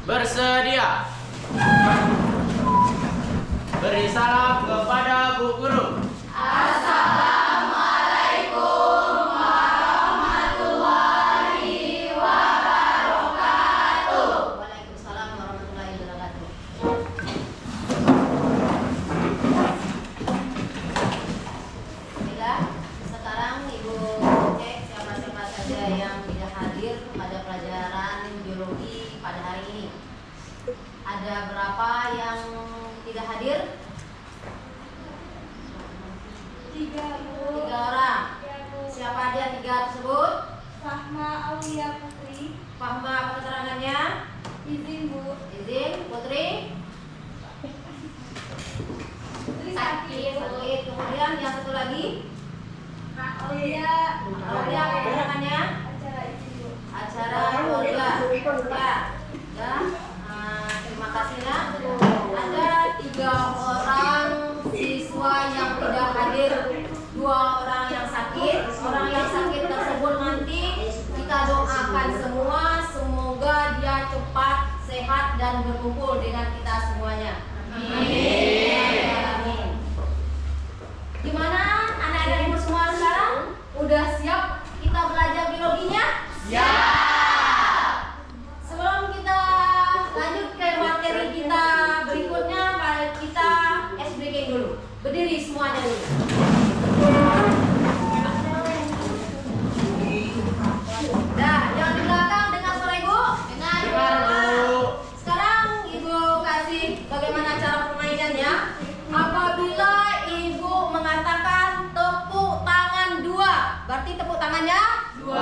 Bersedia. Beri salam kepada Bu Guru. Assalamualaikum warahmatullahi wabarakatuh. Waalaikumsalam warahmatullahi wabarakatuh. Baiklah, sekarang Ibu cek siapa-siapa saja yang tidak hadir pada pelajaran biologi pada hari ini. Ada berapa yang tidak hadir? 3 orang. Siapa dia 3 tersebut? Fahma Aulia Putri. Fahma, apa keterangannya? Izin Bu. Izin, Putri? Putri sakit. Sakit. Kemudian yang satu lagi? Aulia. Aulia, apa keterangannya? Acara izin Bu. Acara keluarga. Ya. Terima kasih nak. Ada 3 orang siswa yang tidak hadir, 2 orang yang sakit. Orang yang sakit tersebut nanti kita doakan semua, semoga dia cepat sehat dan berkumpul dengan kita semuanya. Amin. Gimana anak-anak ibu semua sekarang? Udah siap kita belajar biologinya? Sebelum kita lanjut ke materi kita berikutnya, kita SBK dulu. Berdiri semuanya dulu. Nah, yang di belakang dengar suara ibu? Dengar. Sekarang ibu kasih bagaimana cara permainannya. Apabila ibu mengatakan tepuk tangan 2, berarti tepuk tangannya 2.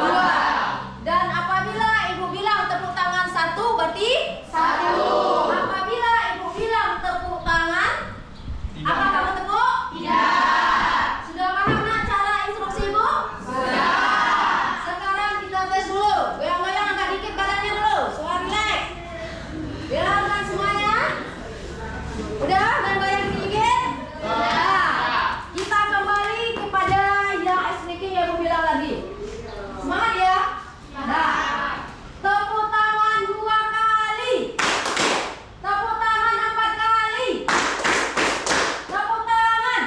Dan apabila ibu bilang tepuk tangan 1, berarti 1. Apabila ibu bilang tepuk tangan, apa kamu tepuk? Tidak. Sudah paham nak cara instruksi ibu? Sudah. Sekarang kita tes dulu. Goyang-goyang agak dikit badannya dulu. Suara relax. Biarkan semuanya. Udah? Goyang-goyang dikit? Sudah. Kita kembali kepada yang SBK yang ibu bilang lagi. Semangat ya. Nah, tepuk tangan 2 kali. Tepuk tangan 4 kali. Tepuk tangan.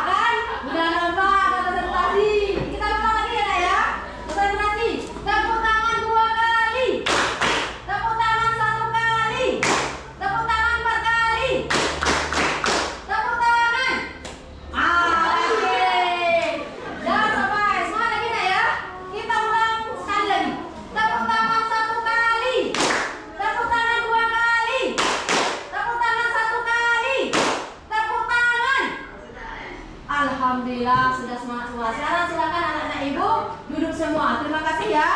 Kan? Udah nampak konsentrasi. Kita ulang lagi ya nak ya. Konsentrasi. Tepuk tangan 2 kali. Tepuk tangan 1 kali. Tepuk tangan 4 kali. Tepuk tangan. Oke. Jangan sampai semua lagi nak ya. Kita ulang sekali lagi. Tepuk tangan 1 kali. Tepuk tangan 2 kali. Tepuk tangan 1 kali. Tepuk tangan. Alhamdulillah sudah semangat semua. Sekarang silakan anak-anak ibu duduk semua. Terima kasih ya.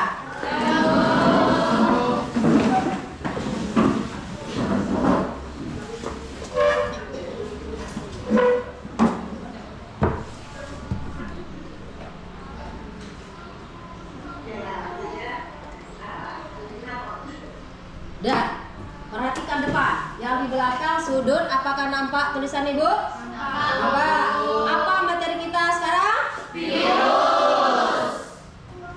Dah, perhatikan depan. Yang di belakang sudut, apakah nampak tulisan ibu? Nampak. Apa materi kita sekarang?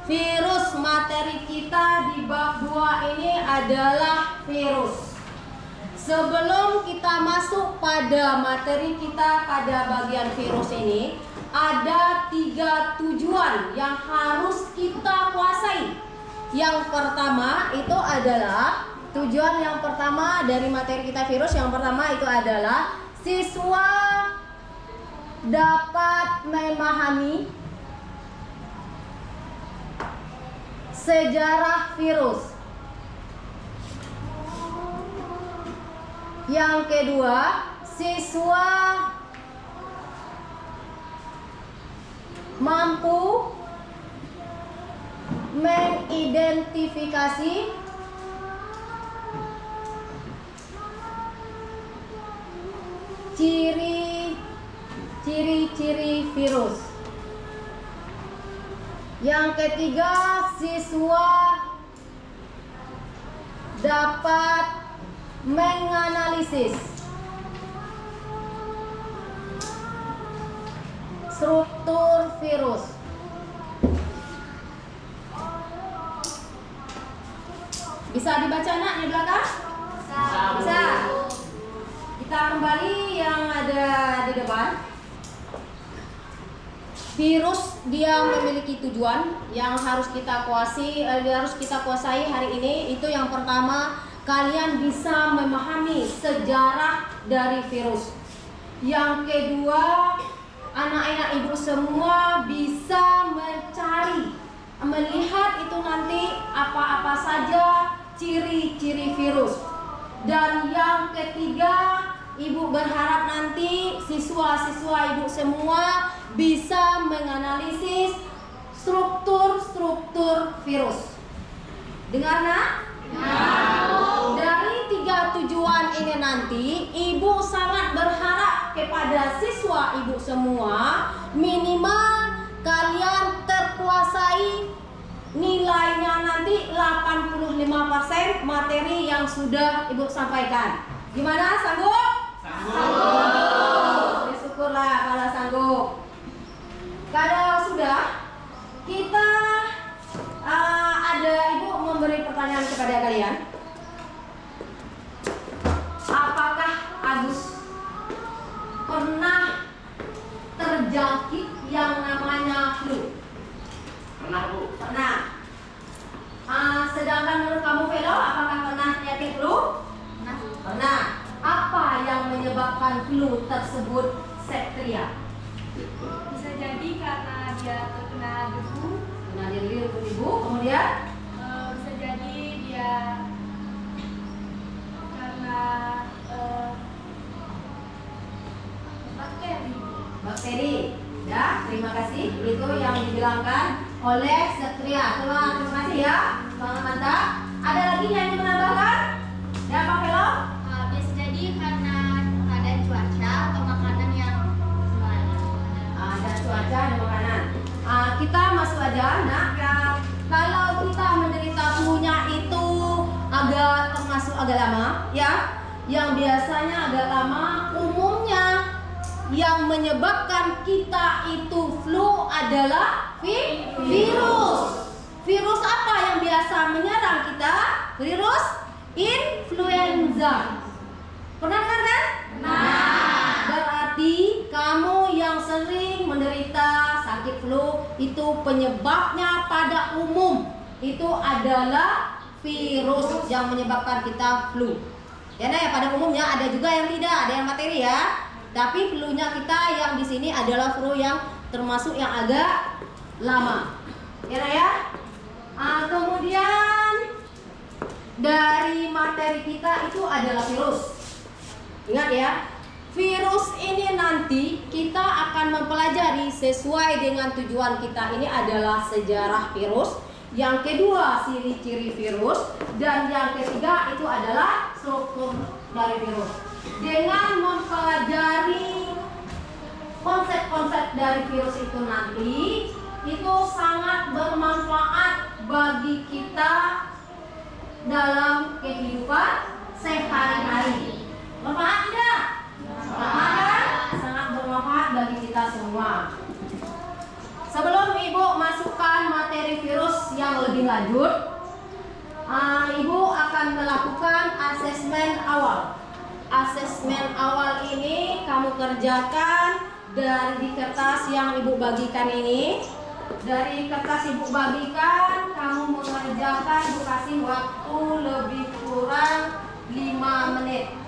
Virus. Materi kita di bab 2 ini adalah virus. Sebelum kita masuk pada materi kita pada bagian virus ini, ada 3 tujuan yang harus kita kuasai. Yang pertama itu adalah tujuan yang pertama dari materi kita virus. Yang pertama itu adalah siswa dapat memahami sejarah virus. Yang kedua, siswa mampu mengidentifikasi ciri-ciri virus. Yang ketiga, siswa dapat menganalisis struktur virus. Bisa dibaca nak di di depan. Virus dia memiliki tujuan yang harus kita kuasai hari ini. Itu yang pertama, kalian bisa memahami sejarah dari virus. Yang kedua, anak-anak ibu semua bisa melihat itu nanti apa-apa saja ciri-ciri virus. Dan yang ketiga, ibu berharap nanti siswa-siswa ibu semua bisa menganalisis struktur virus. Dengar nak? Dari 3 tujuan ini nanti, ibu sangat berharap kepada siswa ibu semua minimal kalian terkuasai nilainya nanti 85% materi yang sudah ibu sampaikan. Gimana, sanggup? Sanggup. Syukurlah kalau sanggup. Kalau sudah, kita ada ibu memberi pertanyaan kepada kalian. Apakah Agus pernah terjangkit yang namanya flu? Pernah, Bu. Pernah. Sedangkan menurut kamu, Velo, apakah pernah terjangkit flu? Pernah. Apa yang menyebabkan flu tersebut septria? Bisa jadi karena dia terkena debu. Nah, dia ibu, kemudian Bisa jadi dia karena bakteri. Ya, terima kasih. Itu yang dibilangkan oleh septria. Terima kasih ya, Bang Manta. Ada lagi yang ingin menambahkan? Ya, Pak Velo? bisa jadi karena keadaan cuaca atau makanan yang Ada cuaca, ada makanan. Kita masuk aja, nak. Kalau kita menderita flu-nya itu termasuk agak lama, ya. Yang biasanya agak lama, umumnya yang menyebabkan kita itu flu adalah virus. Virus apa yang biasa menyerang kita? Virus influenza. Pernah dengar kan? Berarti kamu yang sering menderita sakit flu itu penyebabnya pada umum itu adalah virus yang menyebabkan kita flu. Karena ya pada umumnya ada juga yang tidak, ada yang materi ya. Tapi flu-nya kita yang di sini adalah flu yang termasuk yang agak lama. Ya. Kemudian dari materi kita itu adalah virus. Ingat ya, virus ini nanti kita akan mempelajari sesuai dengan tujuan kita ini adalah sejarah virus. Yang kedua, ciri-ciri virus. Dan yang ketiga itu adalah struktur dari virus. Dengan mempelajari konsep-konsep dari virus itu nanti, itu sangat bermanfaat bagi kita dalam kehidupan sehari-hari. Bermanfaat tidak? Bermanfaat, sangat bermanfaat bagi kita semua. Sebelum ibu masukkan materi virus yang lebih lanjut, ibu akan melakukan asesmen awal. Asesmen awal ini kamu kerjakan dari kertas yang ibu bagikan ini. Dari kertas ibu bagikan, kamu mengerjakan, ibu kasih waktu lebih kurang 5 menit.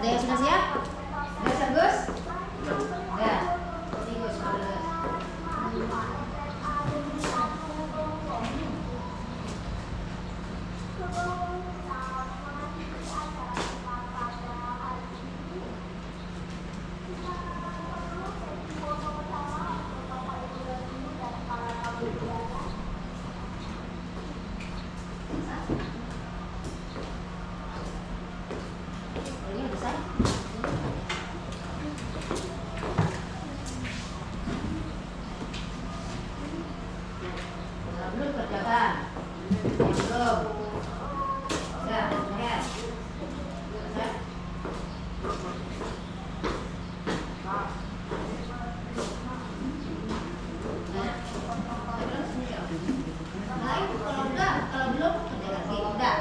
yang sudah siap? Sudah siap Gus? Ya. Ini Gus, ini besar. Belum kerjakan. Belum. Ya, ya. Selesai. Nah, itu kalau udah, kalau belum kerja lagi. Udah.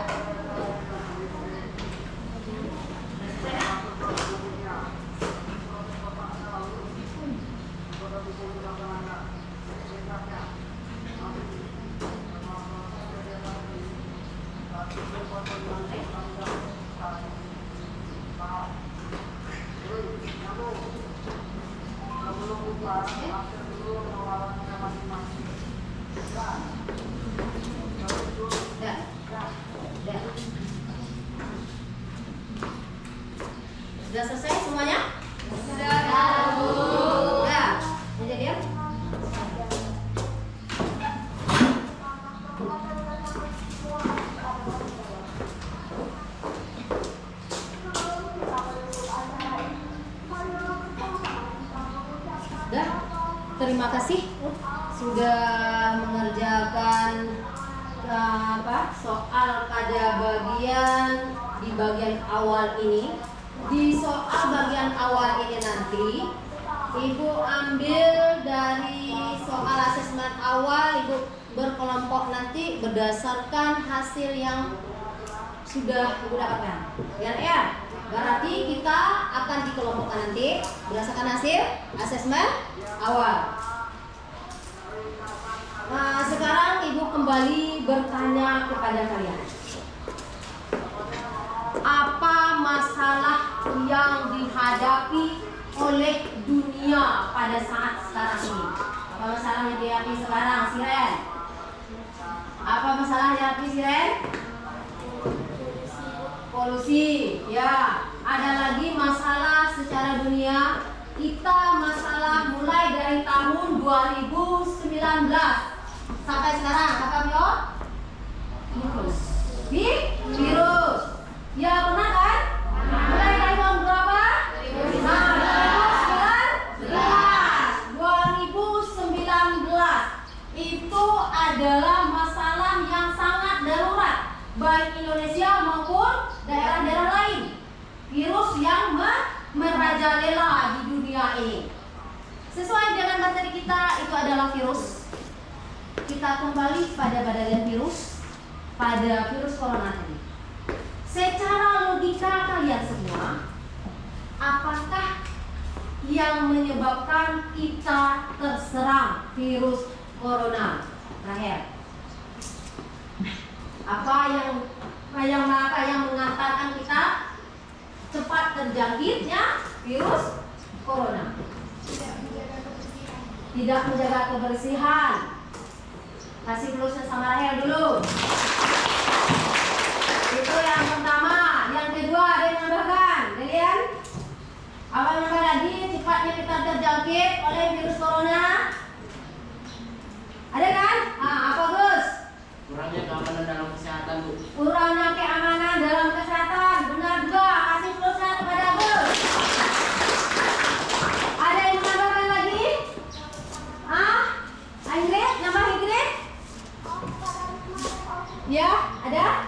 Sudah selesai semuanya? Sudah. Sudah. Ini jadi ya? Sudah. Terima kasih sudah mengerjakan soal pada bagian di bagian awal ini. Di soal bagian awal ini nanti Ibu ambil dari soal asesmen awal, Ibu berkelompok nanti berdasarkan hasil yang sudah Ibu dapatkan. Ya, berarti kita akan dikelompokkan nanti berdasarkan hasil asesmen awal. Nah, sekarang Ibu kembali bertanya kepada kalian. Apa masalah yang dihadapi oleh dunia pada saat sekarang ini? Apa masalah yang dihadapi sekarang, Siren? Apa masalah yang dihadapi, Siren? Polusi, ya. Ada lagi masalah secara dunia. Kita masalah mulai dari tahun 2019 sampai sekarang, apa Mio? Virus. Ya benar kan? Mulai dari tahun berapa? 2019. Itu adalah masalah yang sangat darurat, baik Indonesia maupun daerah-daerah lain. Virus yang merajalela di dunia ini. Sesuai dengan materi kita, itu adalah virus. Kita kembali pada badan virus, pada virus corona tadi. Secara logika kalian semua, apakah yang menyebabkan kita terserang virus corona? Terakhir, apa yang mengantarkan kita cepat terjangkitnya virus corona? Tidak menjaga kebersihan. Kasih plusnya sama Rahel dulu. Itu yang pertama. Yang kedua, ada yang menambahkan? Kalian? Apa yang menambah lagi? Cepatnya kita terjangkit oleh virus corona. Ada kan? Apa Gus? Kurangnya keamanan dalam kesehatan, Bu. Kurangnya keamanan dalam kesehatan. Benar juga. Kasih plusnya kepada Gus. Ada yang menambahkan lagi? Ingrid? Nambah Ingrid? Ya, ada?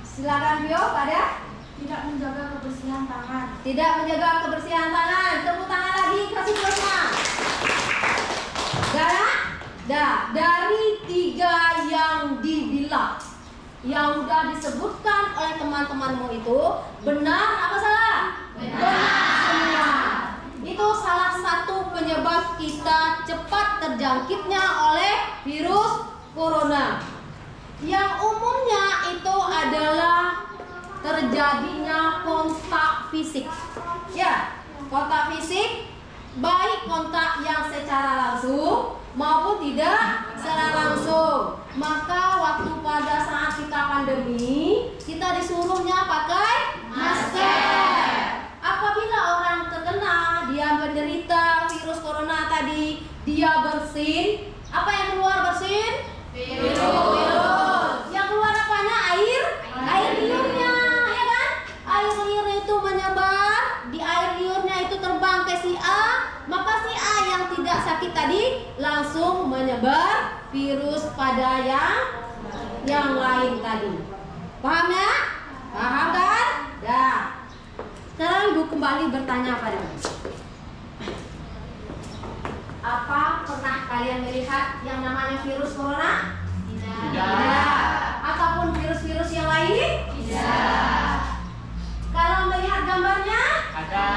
Silakan Bio, ada? Tidak menjaga kebersihan tangan. Tidak menjaga kebersihan tangan. Tepuk tangan lagi, kasih plusnya. Dari 3 yang dibilang, yang sudah disebutkan oleh teman-temanmu itu, benar apa salah? Benar semua. Itu salah satu penyebab kita cepat terjangkitnya oleh virus corona. Yang umumnya itu adalah terjadinya kontak kontak fisik. Ya, kontak fisik baik kontak yang secara langsung maupun tidak secara langsung. Maka waktu pada saat kita pandemi, kita disuruhnya pakai masker. Apabila orang terkena, dia menderita virus corona tadi, dia bersin, apa yang keluar bersin? Virus. Yang keluar apanya? Air liurnya, ya kan? Air liurnya itu menyebar, di air liurnya itu terbang ke si A, maka si A yang tidak sakit tadi langsung menyebar virus pada yang lain tadi. Paham ya? Paham kan? Ya. Sekarang Ibu kembali bertanya padamu. Apa pernah kalian melihat yang namanya virus corona? Tidak. Ataupun virus-virus yang lain? Tidak. Kalau melihat gambarnya? Ada.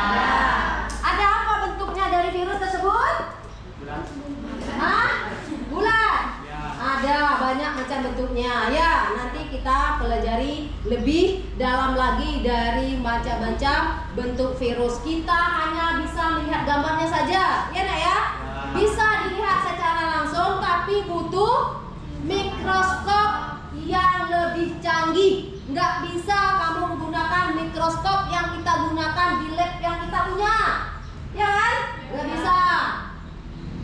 Ada apa bentuknya dari virus tersebut? Bulan. Hah? Bulan? Ya. Ada banyak macam bentuknya. Ya, nanti kita pelajari lebih dalam lagi dari macam-macam bentuk virus. Kita hanya bisa melihat gambarnya saja, ya nak ya? Bisa dilihat secara langsung, tapi butuh mikroskop yang lebih canggih. Nggak bisa kamu menggunakan mikroskop yang kita gunakan di lab yang kita punya, ya kan? Nggak bisa.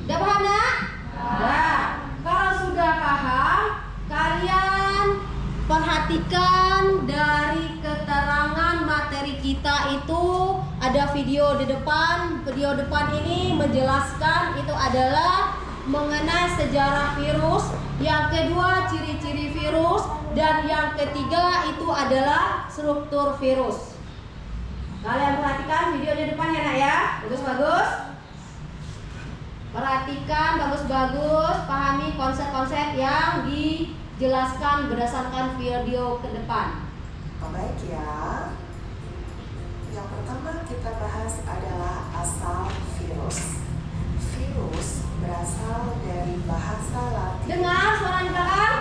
Udah paham nak? Nah, kalau sudah paham, kalian perhatikan dari keterangan materi kita itu ada video di depan. Video depan ini menjelaskan itu adalah mengenai sejarah virus. Yang kedua ciri-ciri virus. Dan yang ketiga itu adalah struktur virus. Kalian perhatikan video di depan ya nak ya. Bagus-bagus. Perhatikan bagus-bagus. Pahami konsep-konsep yang dijelaskan berdasarkan video ke depan. Baik ya. Yang pertama kita bahas adalah asal virus. Virus berasal dari bahasa Latin. Dengar suara di belakang?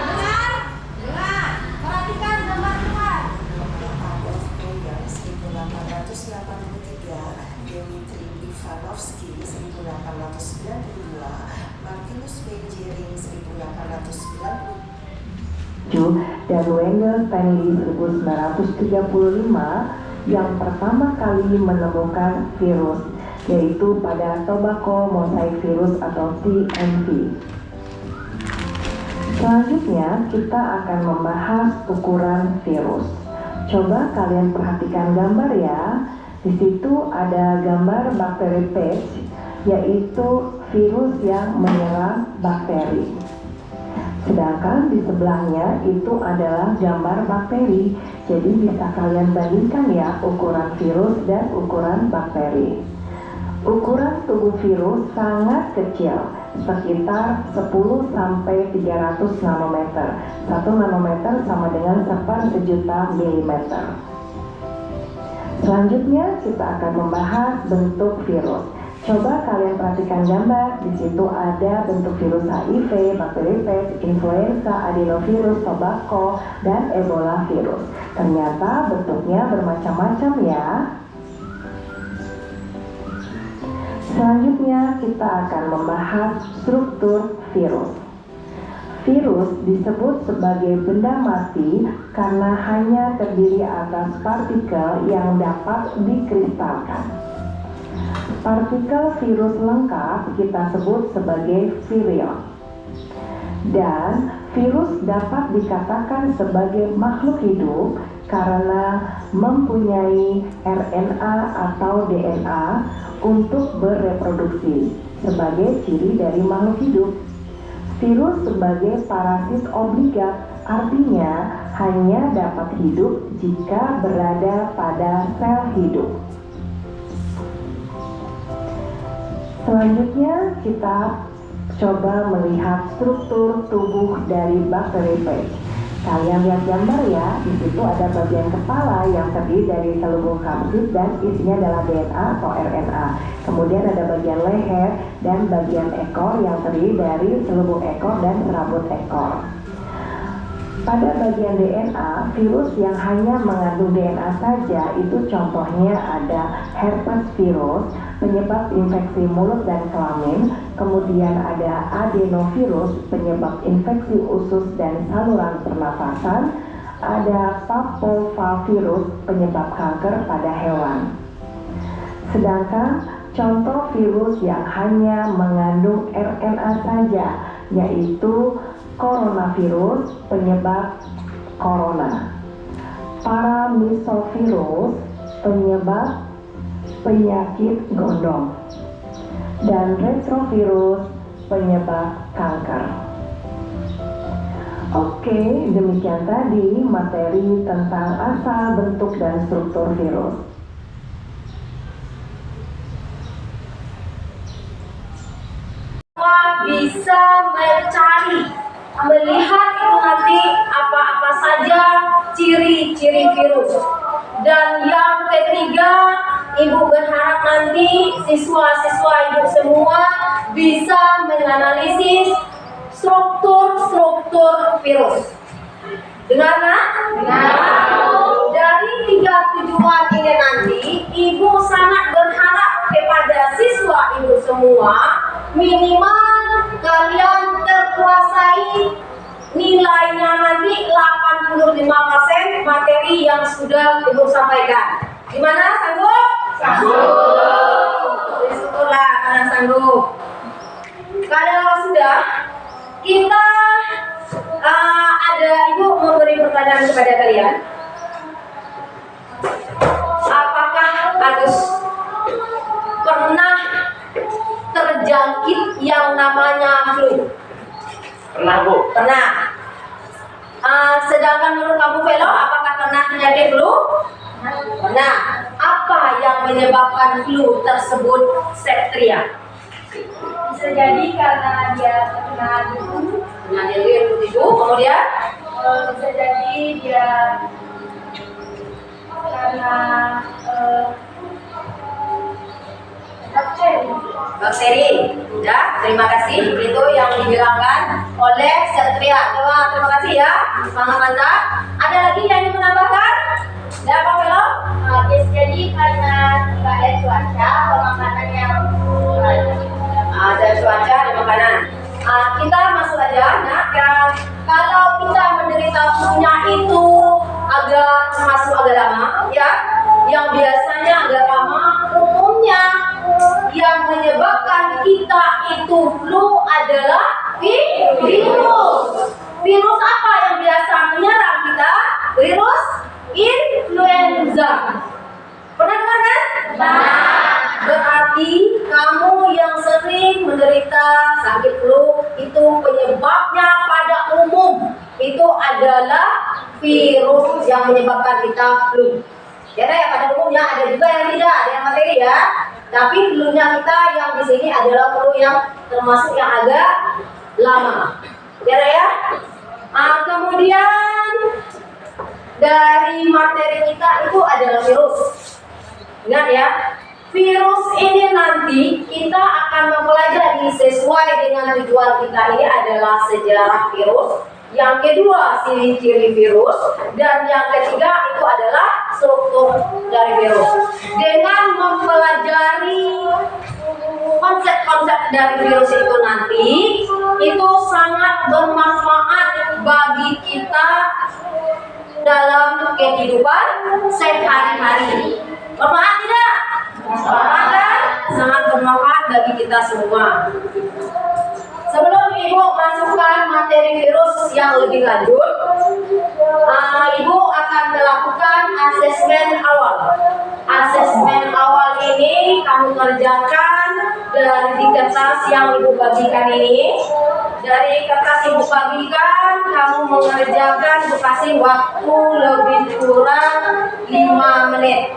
Dengar? Dengar. Perhatikan gambar depan. Adolf Meyer 1883, Dmitri Ivanovsky 1892, Martinus Beijering 1890 dan Wendell Stanley 1935 yang pertama kali menemukan virus, yaitu pada tobacco mosaic virus atau TMV. Selanjutnya kita akan membahas ukuran virus. Coba kalian perhatikan gambar ya. Di situ ada gambar bakteriophages, yaitu virus yang menyerang bakteri. Sedangkan di sebelahnya itu adalah gambar bakteri. Jadi bisa kalian bandingkan ya ukuran virus dan ukuran bakteri. Ukuran tubuh virus sangat kecil, sekitar 10 sampai 300 nanometer. 1 nanometer sama dengan 1/1000 milimeter. Selanjutnya kita akan membahas bentuk virus. Coba kalian perhatikan gambar, di situ ada bentuk virus HIV, bakteriophage, influenza, adenovirus, tobacco, dan ebola virus. Ternyata bentuknya bermacam-macam ya. Selanjutnya kita akan membahas struktur virus. Virus disebut sebagai benda mati karena hanya terdiri atas partikel yang dapat dikristalkan. Partikel virus lengkap kita sebut sebagai virion. Dan virus dapat dikatakan sebagai makhluk hidup karena mempunyai RNA atau DNA untuk bereproduksi sebagai ciri dari makhluk hidup. Virus sebagai parasit obligat, artinya hanya dapat hidup jika berada pada sel hidup. Selanjutnya kita coba melihat struktur tubuh dari bakteriophage. Kalian lihat gambar ya, di situ ada bagian kepala yang terdiri dari selubung kapsid dan isinya adalah DNA atau RNA. Kemudian ada bagian leher dan bagian ekor yang terdiri dari selubung ekor dan serabut ekor. Pada bagian DNA, virus yang hanya mengandung DNA saja itu contohnya ada herpes virus, penyebab infeksi mulut dan kelamin, kemudian ada adenovirus, penyebab infeksi usus dan saluran pernafasan, ada papavirus, penyebab kanker pada hewan. Sedangkan contoh virus yang hanya mengandung RNA saja, yaitu coronavirus, penyebab corona, paramisovirus, penyebab penyakit gondong, dan retrovirus, penyebab kanker. Oke, demikian tadi materi tentang asal, bentuk, dan struktur virus. Bisa mencari, melihat itu nanti apa-apa saja ciri-ciri virus. Dan yang ketiga, Ibu berharap nanti siswa-siswa Ibu semua bisa menganalisis struktur virus. Dengar nak? Dari 3 tujuan ini nanti, Ibu sangat berharap kepada siswa Ibu semua minimal kalian terkuasai nilainya nanti 85% materi yang sudah Ibu sampaikan. Gimana, sanggup? Sanggup. Syukurlah kalian sanggup. Kalau sudah, kita ada Ibu memberi pertanyaan kepada kalian. Apakah harus pernah terjangkit yang namanya flu? Pernah, Bu. Pernah. Sedangkan menurut kamu Velo, apakah pernah terjadi flu? Pernah. Apa yang menyebabkan flu tersebut septria? Bisa jadi karena dia kena debu. Nah, dia itu, kemudian Bisa jadi dia karena bakteri. Ya, terima kasih. Itu yang dibilangkan oleh Septria. Terima kasih ya. Semangat mantap. Ada lagi yang ingin menambahkan? Ada apa, Velo? bisa jadi karena nggak ada cuaca atau makanan yang Ada cuaca, ada makanan. Kita masuk aja. Nah, kalau kita menderita flu-nya itu masuk agak lama, ya. Yang biasanya agak lama, umumnya yang menyebabkan kita itu flu adalah virus. Virus apa yang biasa menyerang kita? Virus influenza. Pernah dengar kan? Berarti kamu yang sering menderita sakit flu itu penyebabnya pada umum itu adalah virus yang menyebabkan kita flu. Ya, pada umumnya ada juga yang tidak, ada yang materi ya. Tapi flu-nya kita yang di sini adalah flu yang termasuk yang agak lama. Ya. Kemudian dari materi kita itu adalah virus. Ingat ya, virus ini nanti kita akan mempelajari sesuai dengan tujuan kita ini adalah sejarah virus. Yang kedua, ciri-ciri virus. Dan yang ketiga itu adalah struktur dari virus. Dengan mempelajari konsep-konsep dari virus itu nanti, itu sangat bermanfaat bagi kita dalam kehidupan sehari-hari. Bermanfaat tidak? Bermanfaat kan? Sangat bermanfaat bagi kita semua. Sebelum Ibu masukkan materi virus yang lebih lanjut, Ibu akan melakukan asesmen awal. Asesmen awal ini kamu kerjakan dari kertas yang Ibu bagikan ini. Dari kertas Ibu bagikan, kamu mengerjakan dikasih waktu lebih kurang 5 menit.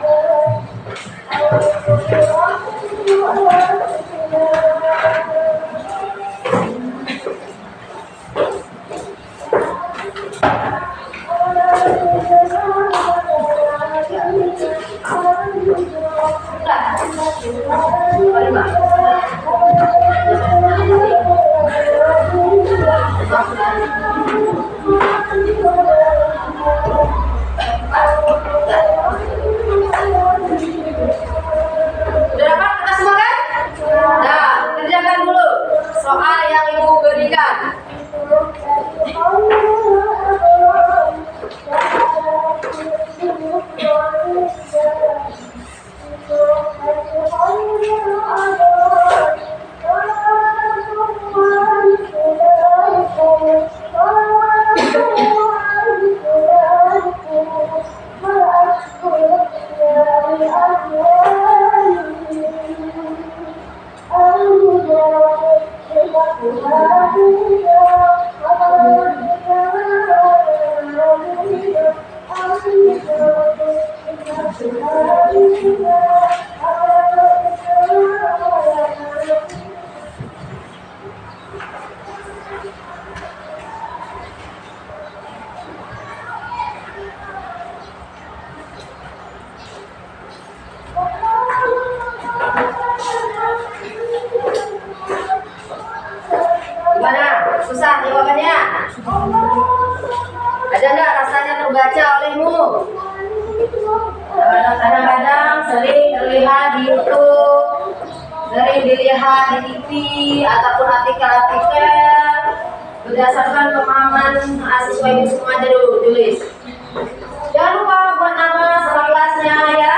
Ada enggak rasanya terbaca olehmu? Kadang-kadang sering terlihat di YouTube, sering dilihat di TV ataupun artikel-artikel. Berdasarkan pemahaman mahasiswa ibu semua aja dulu tulis. Jangan lupa buat nama sama kelasnya ya.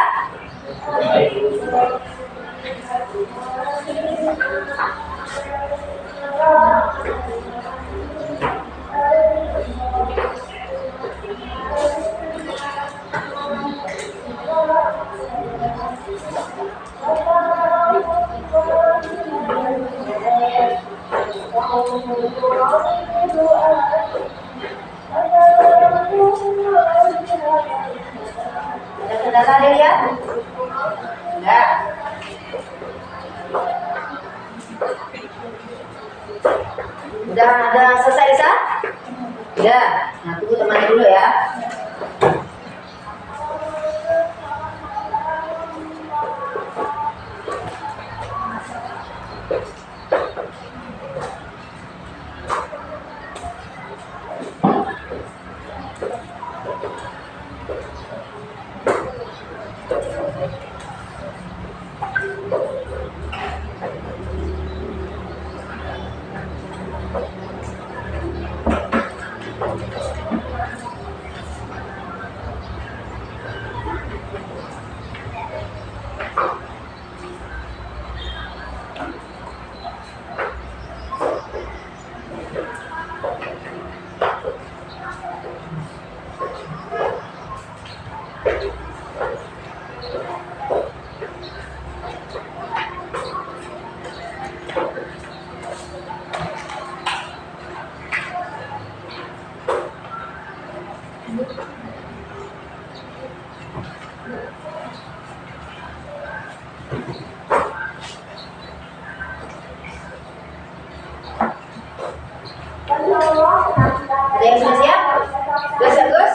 Ada kendala deh ya? Enggak. Udah ada selesai Isa? Ya. Nah tunggu temannya dulu ya. Ada yang sudah siap? Gus ya Gus?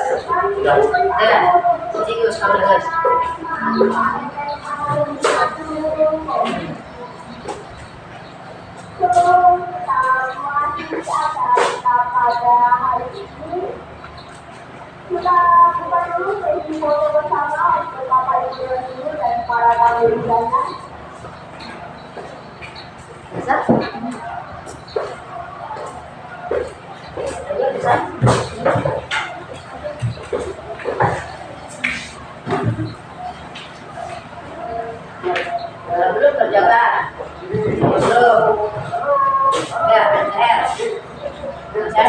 Ya, cuci Gus, kamu Gus. Kita buka dulu sesi foto bersama untuk Bapak Ibu Guru dan para tamu undangan. Bisa? Ayo, bisa? Belum kerjakan. Belum. Ya, benar. Bisa?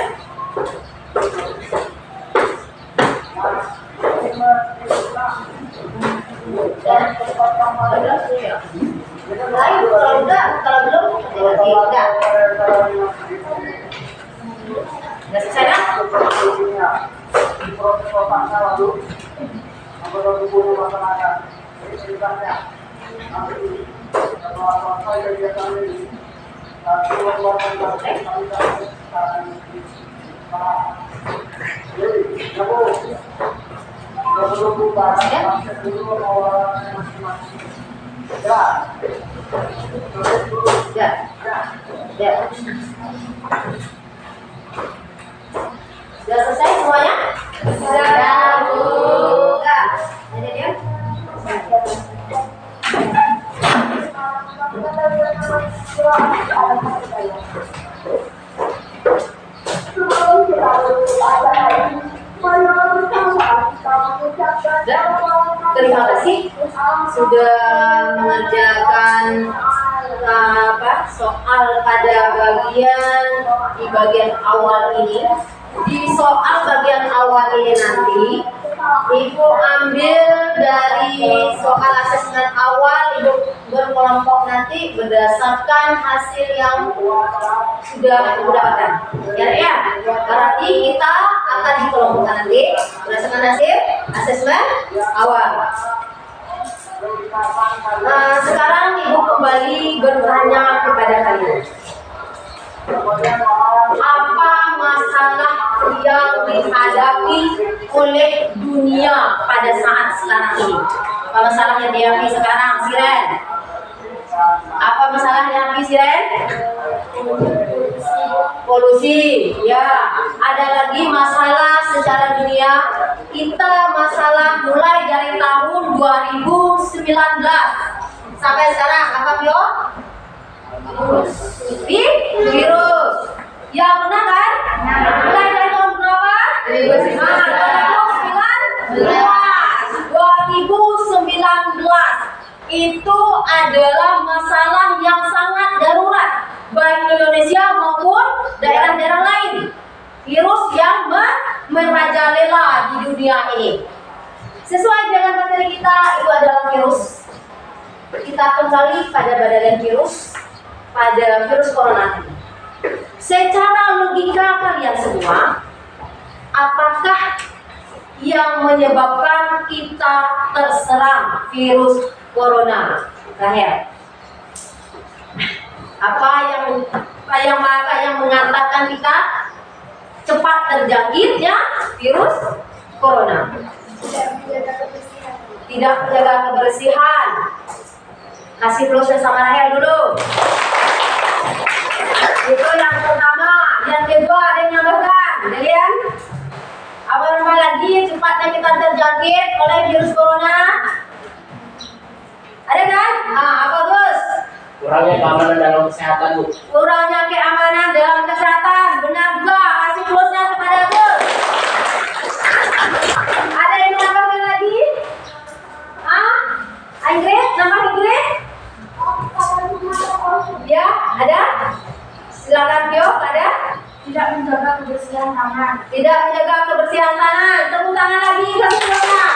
Ayo, kalau enggak, kalau belum, enggak. Udah selesai kan? Ya. Ya. Sudah selesai semuanya? Sudah, Bu. Enggak. Ini dia. Terima kasih sudah mengerjakan soal pada di bagian awal ini. Di soal bagian awal ini nanti Ibu ambil dari soal asesmen awal, Ibu berkelompok nanti berdasarkan hasil yang sudah Ibu dapatkan. Ya, berarti kita akan dikelompokkan nanti berdasarkan hasil asesmen awal. Sekarang Ibu kembali bertanya kepada kalian. Apa masalah yang dihadapi oleh dunia pada saat sekarang ini? Apa masalah yang dihadapi sekarang, Siren? Apa masalah yang dihadapi, Siren? polusi. Ya, ada lagi masalah secara dunia. Kita masalah mulai dari tahun 2019 sampai sekarang apa Pio? Virus. Ya benar kan? Mulai dari tahun berapa? 2019 itu adalah masalah yang sangat darurat baik Indonesia maupun daerah-daerah lain. Virus yang merajalela di dunia ini. Sesuai dengan materi kita, itu adalah virus. Kita kembali pada badan virus, pada virus corona. Secara logika kalian semua, apakah yang menyebabkan kita terserang virus corona? Rahel, apa yang mengatakan kita cepat terjangkitnya virus corona? Tidak menjaga kebersihan. Kasih plusnya sama Rahel dulu. Itu yang pertama. Yang kedua ada yang nambahkan, kalian? Apa lagi cepatnya kita terjangkit oleh virus corona? Ada kan? Apa Gus? Kurangnya keamanan dalam kesehatan, Bu. Kurangnya keamanan dalam kesehatan. Benar juga. Kasih plusnya kepada Gus. Ada yang nambahkan lagi? Ingrid? Nambah Ingrid? Ya, ada? Silakan Pio, ada? Tidak menjaga kebersihan tangan. Tidak menjaga kebersihan tangan. Tepuk tangan lagi kasih plusnya.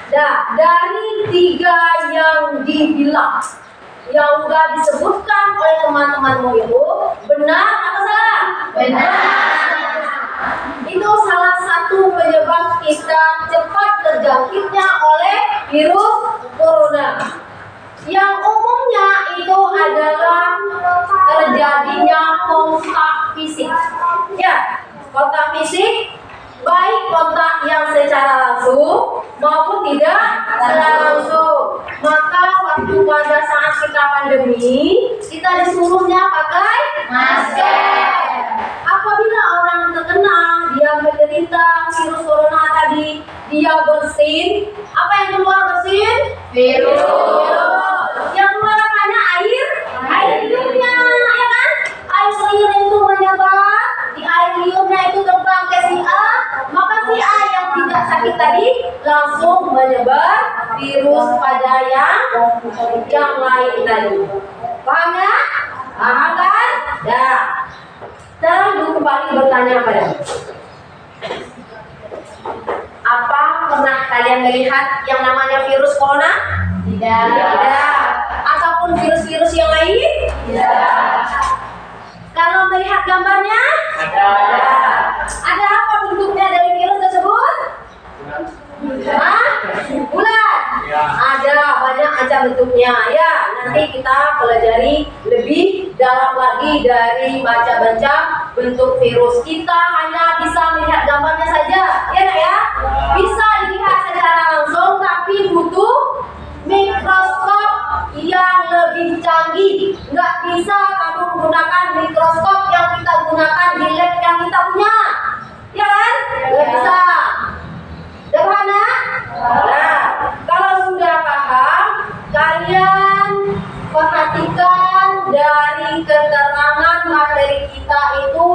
Dari 3 yang dibilang, yang sudah disebutkan oleh teman-temanmu itu, benar atau salah? Benar. Itu salah satu penyebab kita cepat terjangkitnya oleh virus corona. Yang umumnya itu adalah terjadinya kontak fisik. Ya, kontak fisik baik kontak yang secara langsung maupun tidak secara langsung. Maka waktu pada saat kita pandemi, kita disuruhnya pakai masker. Apabila orang terkena, dia menderita virus corona tadi, dia bersin. Apa yang keluar bersin? Virus. Yang keluar apanya? Air liurnya, ya kan? Air liur itu menyebar, di air liurnya itu terbang ke si A, maka si A yang tidak sakit tadi langsung menyebar virus pada yang lain tadi. Paham ya? Paham kan? Ya. Sekarang kembali bertanya padamu. Apa pernah kalian melihat yang namanya virus corona? Tidak. Ataupun virus-virus yang lain? Tidak. Kalau melihat gambarnya? Ada. Ada apa bentuknya dari virus tersebut? Bulan? Ya. Ada banyak macam bentuknya. Ya, nanti kita pelajari lebih dalam lagi dari macam-macam bentuk virus. Kita hanya bisa melihat gambarnya saja, ya nak ya? Bisa dilihat secara langsung, tapi butuh mikroskop yang lebih canggih. Nggak bisa kamu menggunakan mikroskop yang kita gunakan di lab yang kita punya, ya kan? Nggak bisa. Sederhana? Nah, kalau sudah paham, kalian perhatikan dari keterangan materi kita itu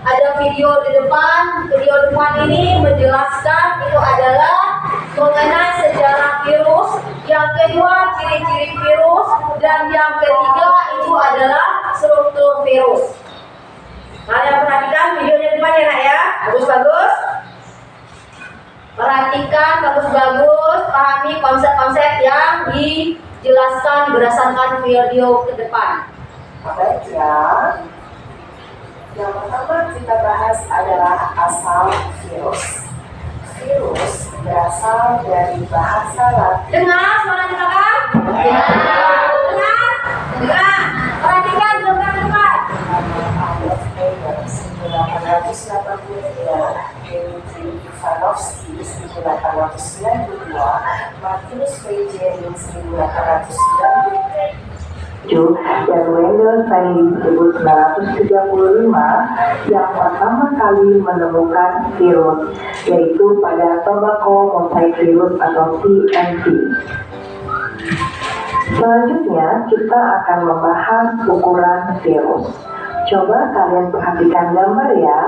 ada video di depan. Video depan ini menjelaskan itu adalah mengenai sejarah virus, yang kedua ciri-ciri virus, dan yang ketiga itu adalah struktur virus. Kalian perhatikan videonya depan ya nak ya, bagus-bagus. Perhatikan bagus-bagus, pahami konsep-konsep yang dijelaskan berdasarkan video ke depan. Baik ya. Yang pertama kita bahas adalah asal virus. Virus berasal dari bahasa Latin. Dengar suara di belakang? Dengar? Dengar. Perhatikan dengar ke depan. Adolf Meyer 1883, Dmitri Ivanovsky 1892, Martinus Weigeling 1890. dan Wendell Stanley di 1935 yang pertama kali menemukan virus, yaitu pada tobacco mosaic virus atau TMV. Selanjutnya kita akan membahas ukuran virus. Coba kalian perhatikan gambar ya.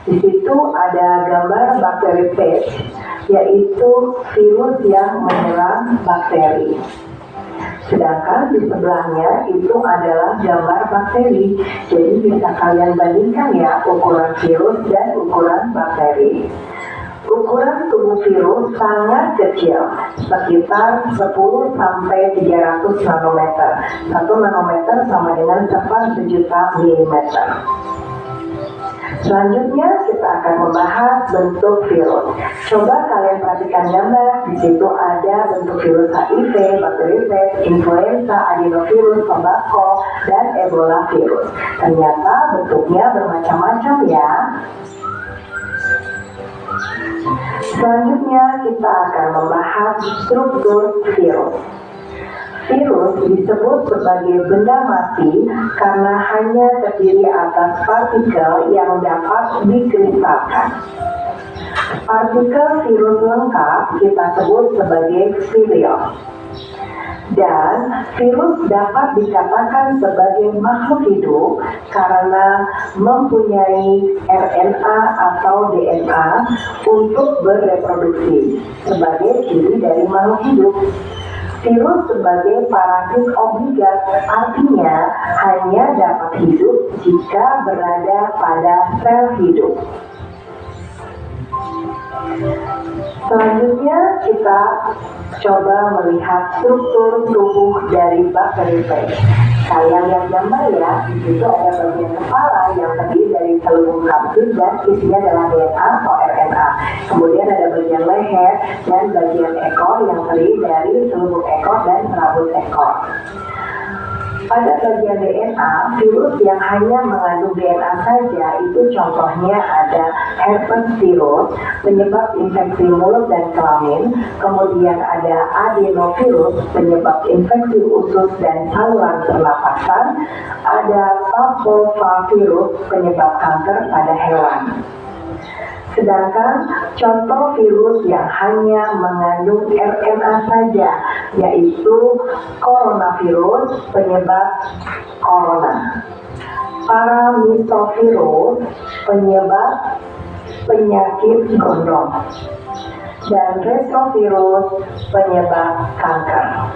Di situ ada gambar bakteri phage, yaitu virus yang menyerang bakteri. Sedangkan di sebelahnya itu adalah gambar bakteri. Jadi bisa kalian bandingkan ya ukuran virus dan ukuran bakteri. Ukuran tubuh virus sangat kecil, sekitar 10 sampai 300 nanometer. 1 nanometer sama dengan 1/1000 milimeter. Selanjutnya kita akan membahas bentuk virus. Coba kalian perhatikan gambar. Di situ ada bentuk virus HIV, bakteri phage, influenza, adenovirus, tobacco, dan ebola virus. Ternyata bentuknya bermacam-macam ya. Selanjutnya kita akan membahas struktur virus. Virus disebut sebagai benda mati karena hanya terdiri atas partikel yang dapat dikristalkan. Partikel virus lengkap kita sebut sebagai virion. Dan virus dapat dikatakan sebagai makhluk hidup karena mempunyai RNA atau DNA untuk bereproduksi sebagai ciri dari makhluk hidup. Virus sebagai parasit obligat, artinya hanya dapat hidup jika berada pada sel hidup. Selanjutnya kita coba melihat struktur tubuh dari bakteri phage. Kalian lihat gambar ya, di situ ada bagian kepala yang terdiri dari seluruh kapsul dan isinya adalah DNA atau RNA. Kemudian ada bagian leher dan bagian ekor yang terdiri dari seluruh ekor dan serabut ekor. Pada bagian DNA, virus yang hanya mengandung DNA saja itu contohnya ada herpes virus, penyebab infeksi mulut dan kelamin, kemudian ada adenovirus, penyebab infeksi usus dan saluran pernapasan, ada parvovirus, penyebab kanker pada hewan. Sedangkan contoh virus yang hanya mengandung RNA saja, yaitu coronavirus, penyebab corona, paramisovirus, penyebab penyakit gondong, dan retrovirus, penyebab kanker.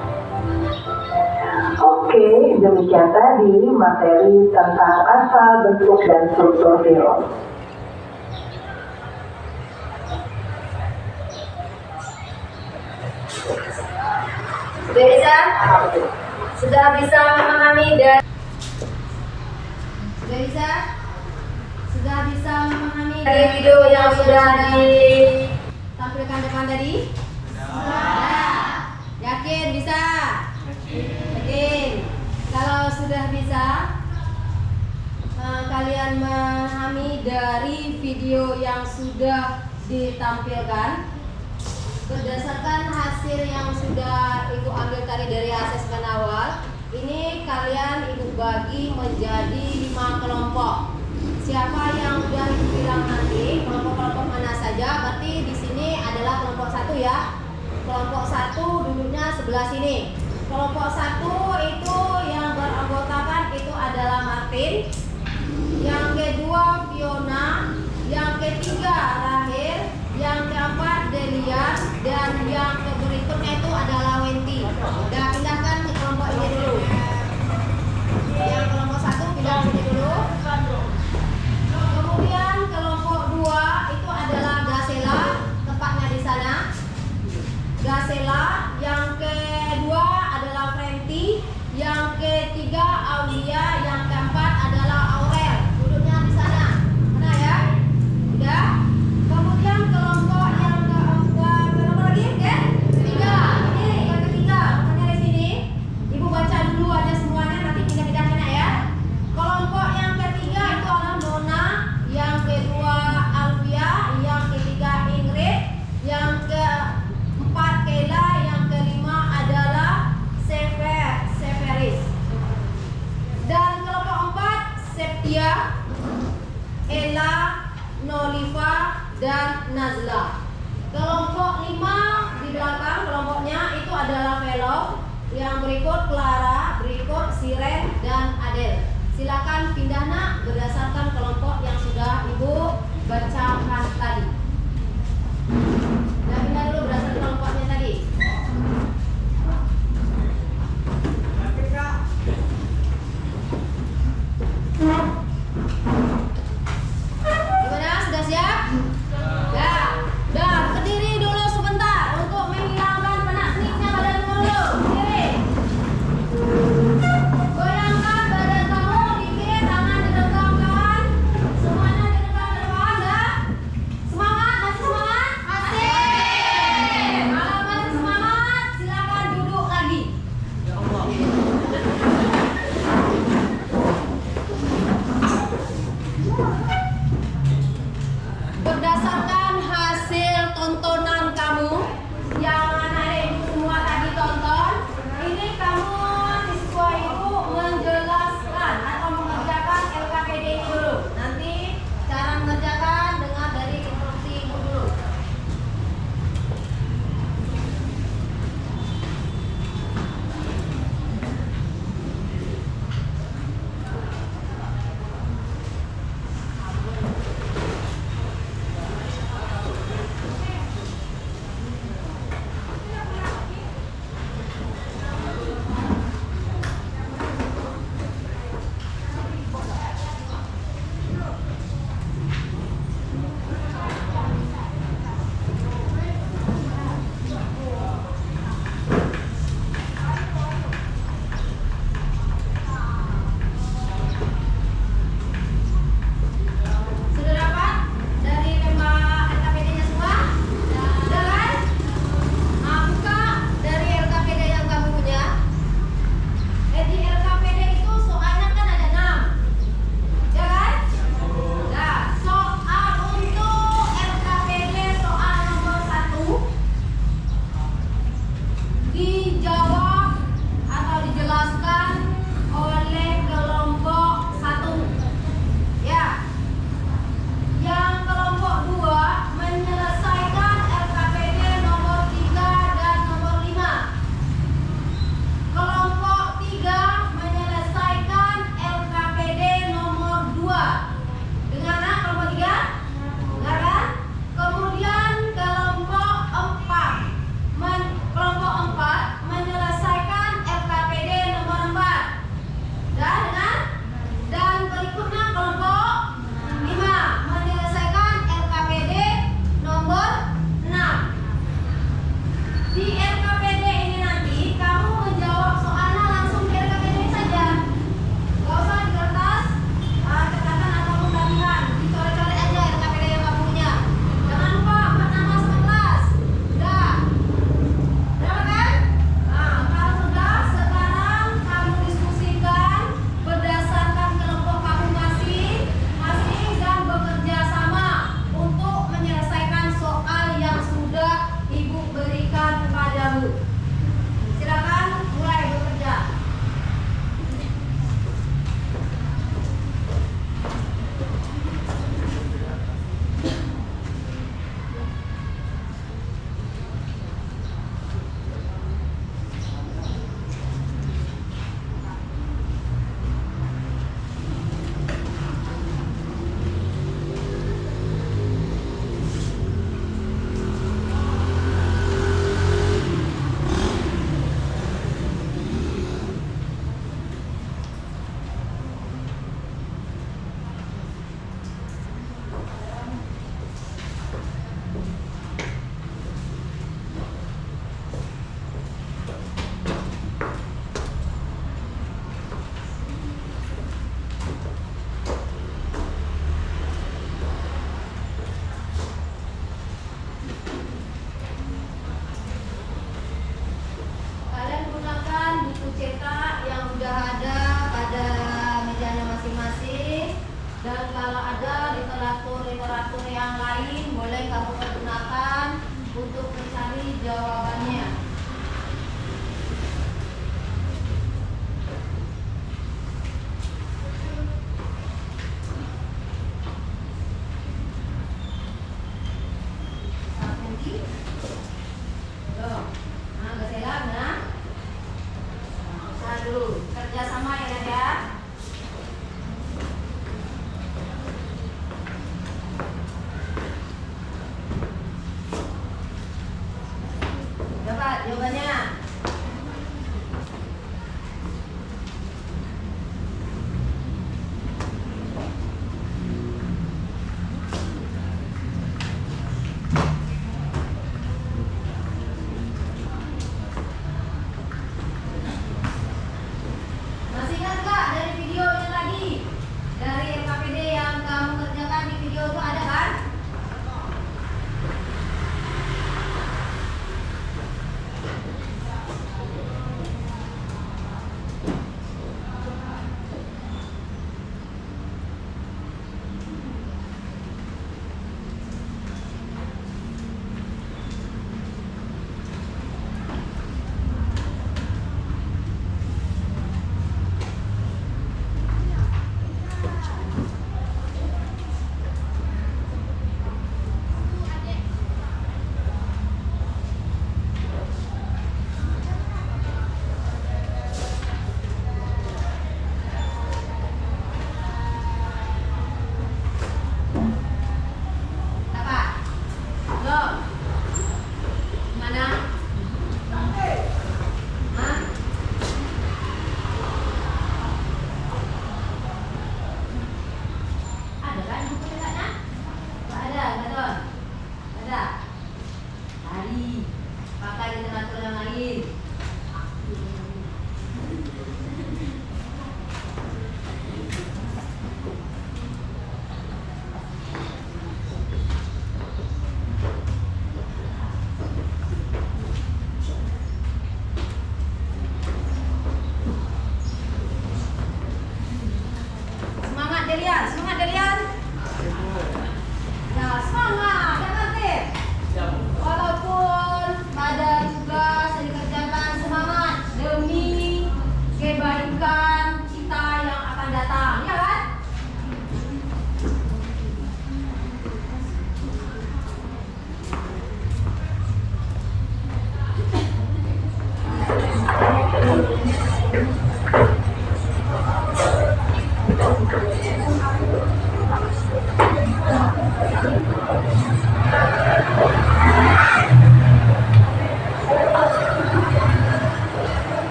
Oke, demikian tadi materi tentang asal, bentuk, dan struktur virus. Sudah bisa memahami dan dari video yang sudah ditampilkan depan tadi? Yakin bisa? Yakin. Kalau sudah bisa, kalian memahami dari video yang sudah ditampilkan. Berdasarkan hasil yang sudah Ibu ambil tadi dari asesmen awal, ini kalian Ibu bagi menjadi 5 kelompok. Siapa yang sudah Ibu bilang nanti, kelompok-kelompok mana saja, berarti di sini adalah kelompok 1 ya. Kelompok 1 duduknya sebelah sini. Kelompok 1 itu yang beranggotakan itu adalah Martin, yang kedua Fiona, yang ketiga Rahel, yang keempat Delia, dan yang berikutnya itu adalah Wendy. Udah pindahkan ke kelompok ini dulu. Yang kelompok 1 pindah sini dulu. Kemudian kelompok 2 itu adalah Gasela, tempatnya di sana. Gasela, yang kedua adalah Frenti, yang ketiga Aulia, yang keempat adalah Oliva, dan Nazla. Kelompok 5 di belakang kelompoknya itu adalah Velo. Yang berikut Clara, berikut Siren, dan Adele. Silakan pindah nak berdasarkan kelompok yang sudah Ibu bacakan tadi. Nah, pindah dulu berdasarkan kelompoknya tadi. Gimana? Sudah siap? Ya. Udah, berdiri dulu sebentar untuk menghilangkan penat-penatnya badan dulu. Berdiri. Goyangkan badan kamu dikit, tangan digenggam kawan. Semuanya digenggam ke depan, dah. Semangat, masih semangat? Masih. Kalau masih semangat, silakan duduk lagi. Berdasarkan hasil tontonan kamu yang anak-anak ibu semua tadi tonton, ini kamu siswa ibu menjelaskan atau mengerjakan LKPD ini dulu. Nanti cara mengerjakan dengar dari instruksi ibu dulu.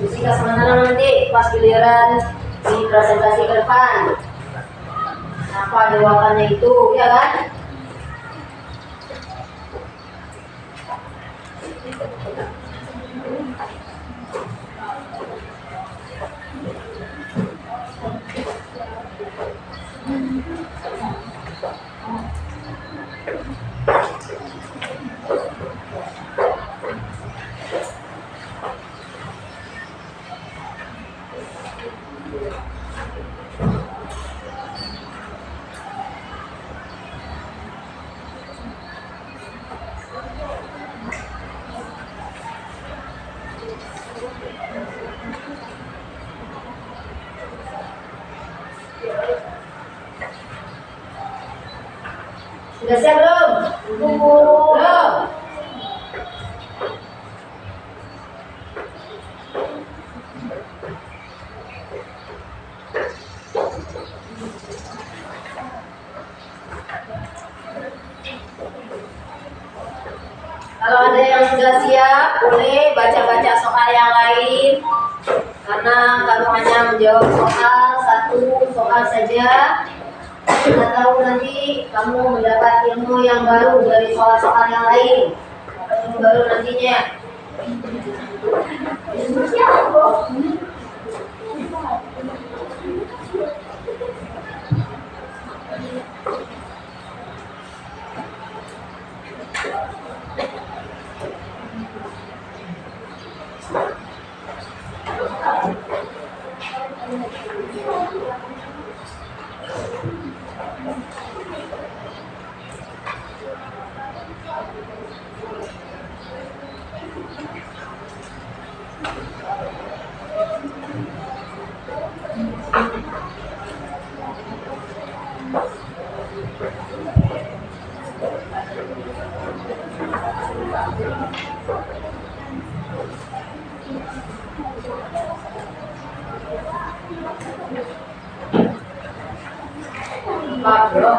Diskusi sementara nanti pas giliran di presentasi ke depan apa jawabannya itu, ya kan? Sudah siap belum? Belum. sudah siap, boleh baca-baca soal yang lain. Karena kamu hanya menjawab satu soal saja. Kita tahu nanti kamu mendapat ilmu yang baru dari soal-soal yang lain. Ilmu baru nantinya. Pak Bro,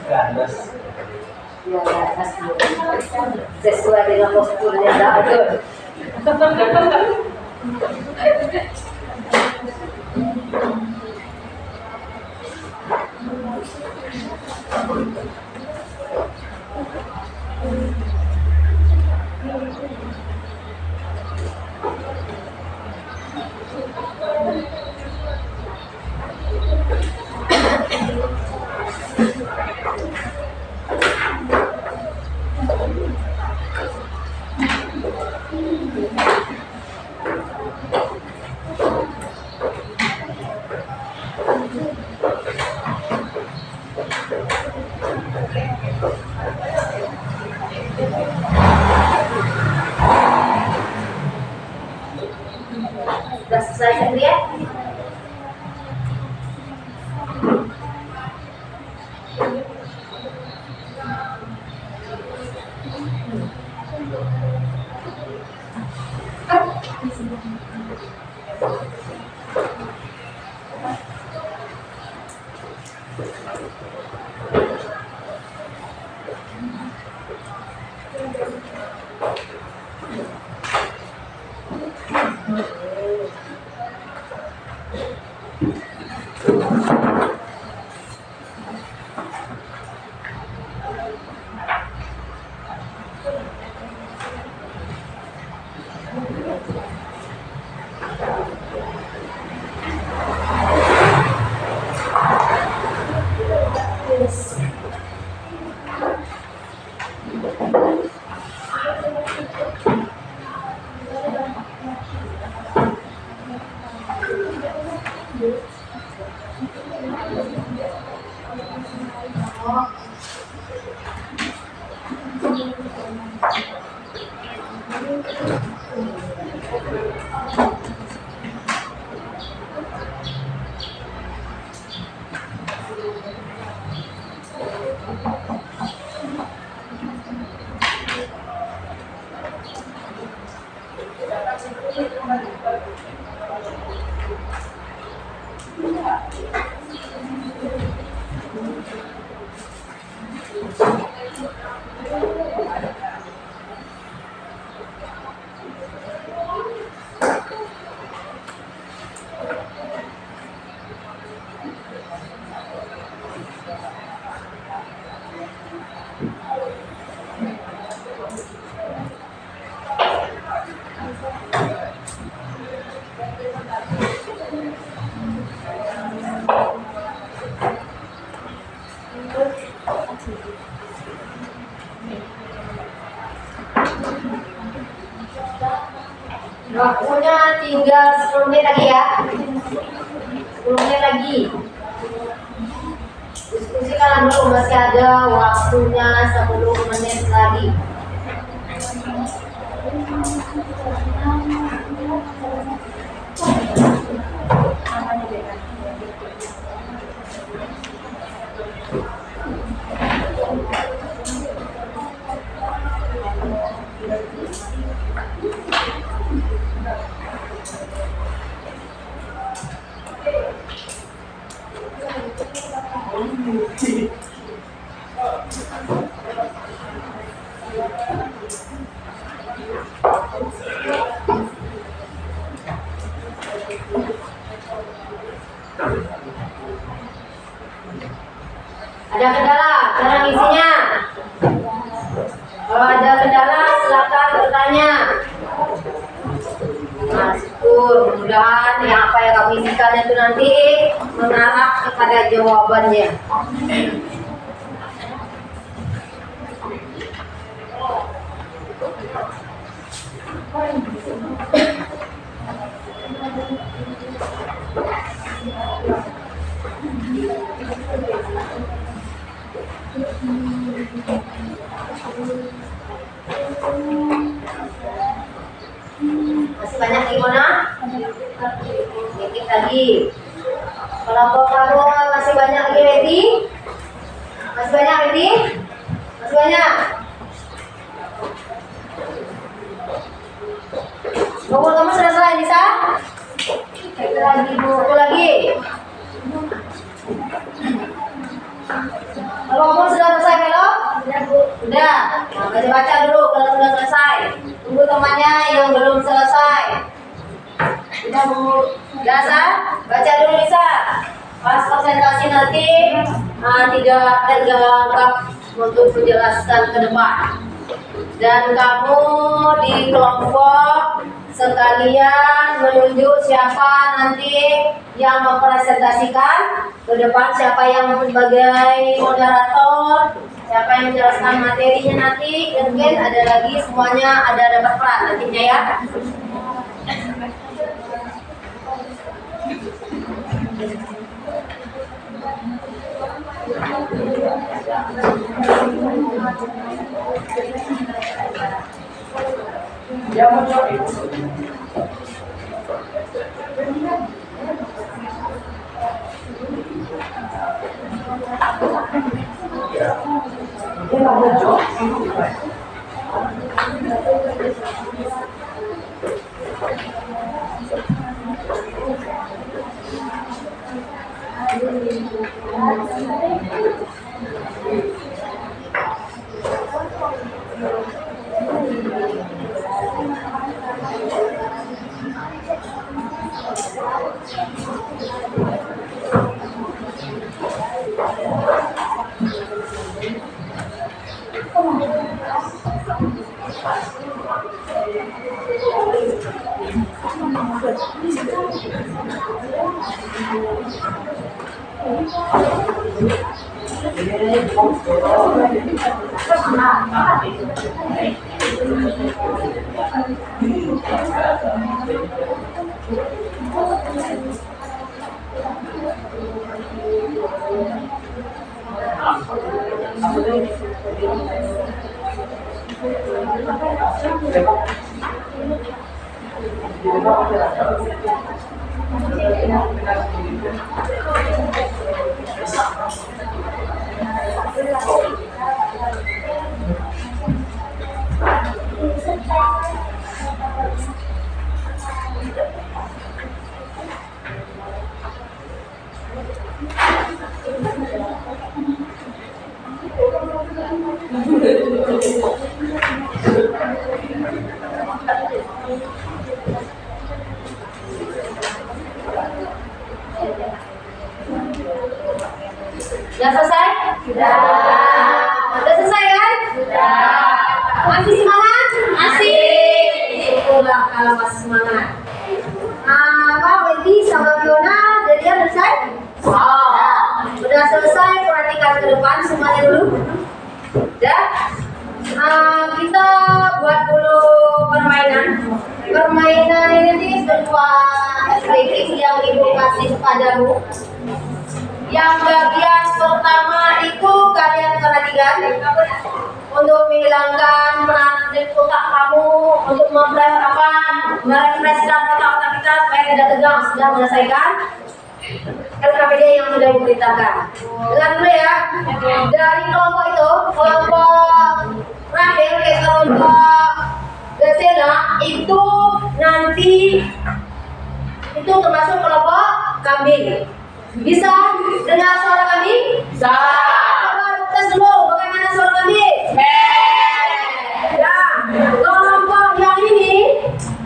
Ganas. sesuai dengan posturnya betul. Sudah selesai Satria? Waktunya tinggal 10 menit lagi ya. 10 menit lagi. Diskusikan dulu, masih ada waktunya 10 menit lagi. Mudah-mudahan yang apa yang kamu isikan itu nanti mengarah kepada jawabannya. Masih banyak gimana? Dikit lagi. Kelompok kamu masih banyak lagi ready? Masih banyak ready? Masih banyak? Nomor kamu selesai, Nisa? Satu lagi, Bu. Satu lagi. Kalau kamu sudah selesai, Melo? Sudah, Bu. Sudah. Nah, baca dulu kalau sudah selesai. Tunggu temannya yang belum selesai. Sudah, Bu. Sudah, Sa? Baca dulu, Nisa. Pas presentasi nanti tidak teranggap untuk menjelaskan ke depan. Dan kamu di kelompok sekalian menunjuk siapa nanti yang mempresentasikan ke depan, siapa yang sebagai moderator, siapa yang menjelaskan materinya nanti. Mungkin ada lagi, semuanya ada dapat peran nantinya ya. Ya, muncul itu. Ya. Ini nggak muncul. Sudah selesai? Sudah. Sudah selesai kan? Sudah. Masih semangat? Masih. Syukurlah kalau masih semangat. Pak Wendy sama Fiona, Delia selesai? Sudah selesai, perhatikan ke depan semuanya dulu. Sudah. Kita buat dulu permainan. Permainan ini berupa activity yang Ibu kasih kepadamu. Yang bagian pertama itu kalian perhatikan untuk menghilangkan penat di otak kamu, untuk merefreshkan otak-otak kita supaya tidak tegang. Sudah menyelesaikan LKPD yang sudah diberitakan. Dengar dulu ya, dari kelompok itu, kelompok Rahel ke kelompok Gasela itu nanti itu termasuk kelompok kambing. Bisa dengar suara kami? Bisa. Coba tes dulu bagaimana suara kami? Ya, kelompok yang ini,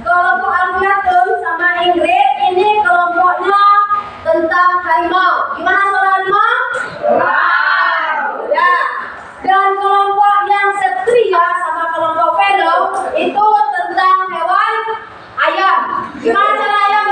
kelompok Alfiatun sama Ingrid, ini kelompoknya tentang harimau. Gimana suara harimau? Ya. Dan kelompok yang Setria sama kelompok Velo itu tentang hewan ayam. Gimana cara ayam?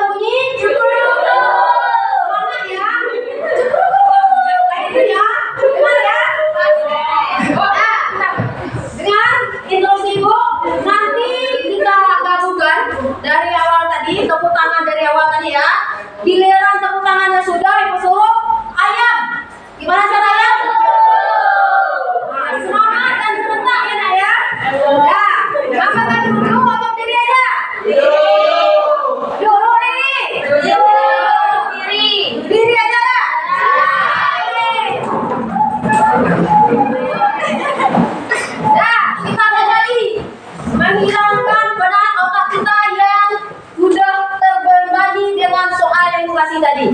presentasi tadi.